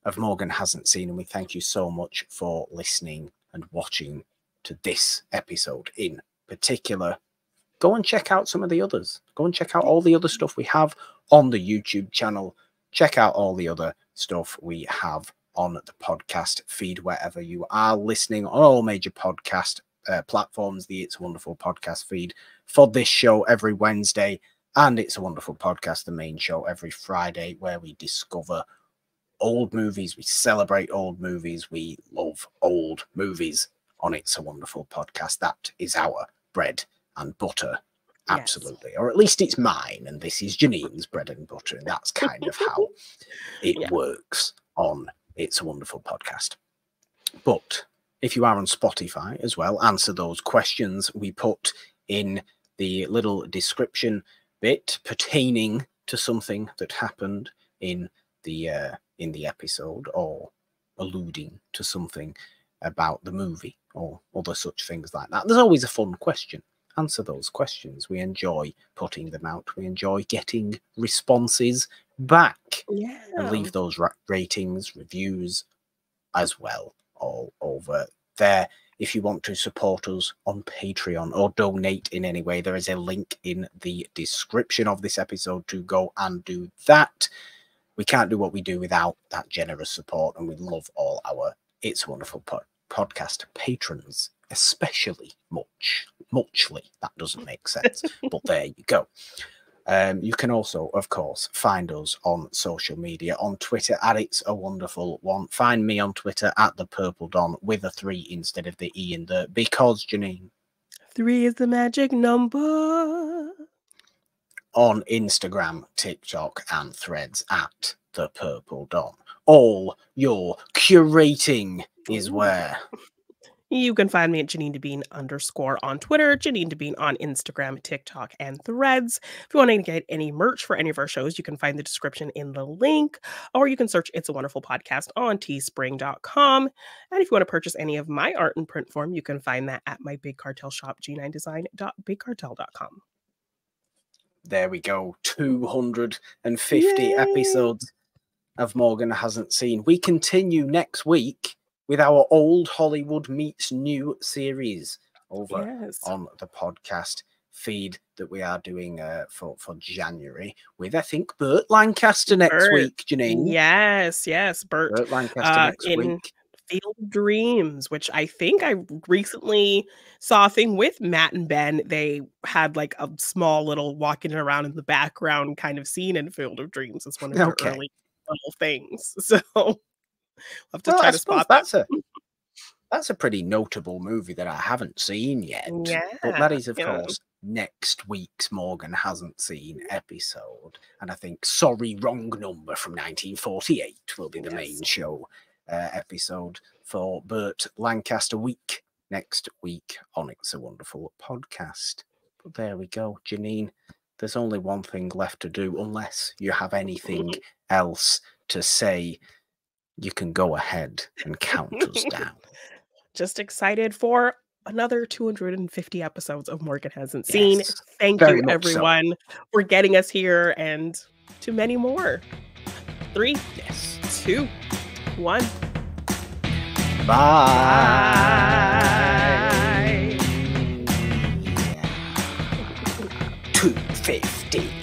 S1: of Morgan Hasn't Seen, and we thank you so much for listening and watching to this episode in particular. Go and check out some of the others. Go and check out all the other stuff we have on the YouTube channel. Check out all the other stuff we have on the podcast feed, wherever you are listening, on all major podcast platforms. The It's a Wonderful podcast feed for this show every Wednesday, and It's a Wonderful podcast, the main show, every Friday, where we discover old movies. We celebrate old movies. We love old movies on It's a Wonderful Podcast. That is our bread and butter. Absolutely. Yes. Or at least it's mine, and this is Jeannine's bread and butter, and that's kind of how it works on It's a Wonderful Podcast. But if you are on Spotify as well, answer those questions we put in the little description bit pertaining to something that happened in the episode, or alluding to something about the movie or other such things like that. There's always a fun question. Answer those questions. We enjoy putting them out. We enjoy getting responses back. Yeah. And leave those ratings, reviews as well all over there. If you want to support us on Patreon or donate in any way, there is a link in the description of this episode to go and do that. We can't do what we do without that generous support, and we love all our It's a Wonderful Podcast patrons, especially muchly. That doesn't make sense, but there you go. You can also, of course, find us on social media, on Twitter at It's a Wonderful One. Find me on Twitter at the Purple Don with a 3 instead of the E in there, because, Jeannine,
S2: 3 is the magic number.
S1: On Instagram, TikTok, and Threads at the Purple Don. All your curating is where.
S2: You can find me at Jeannine_Devine _ on Twitter, Jeannine Devine on Instagram, TikTok, and Threads. If you want to get any merch for any of our shows, you can find the description in the link, or you can search It's a Wonderful Podcast on teespring.com. And if you want to purchase any of my art in print form, you can find that at my Big Cartel shop, g9design.bigcartel.com.
S1: There we go. 250 episodes of Morgan Hasn't Seen. We continue next week with our Old Hollywood Meets New series over on the podcast feed that we are doing for January with, I think, Burt Lancaster next week, Jeannine.
S2: Yes, Burt
S1: Lancaster next week.
S2: Field of Dreams, which I think I recently saw a thing with Matt and Ben. They had like a small little walking around in the background kind of scene in Field of Dreams. It's one of their early little things. So I'll have to try to spot that.
S1: That's a pretty notable movie that I haven't seen yet. Yeah, but that is, of course, next week's Morgan Hasn't Seen episode. And I think Sorry, Wrong Number from 1948 will be the main show episode for Burt Lancaster week next week on It's a Wonderful Podcast. But there we go, Jeannine. There's only one thing left to do, unless you have anything else to say. You can go ahead and count us down.
S2: Just excited for another 250 episodes of Morgan Hasn't Seen. Thank you, everyone, for getting us here, and to many more. 3, 2, 1.
S1: Bye. 250.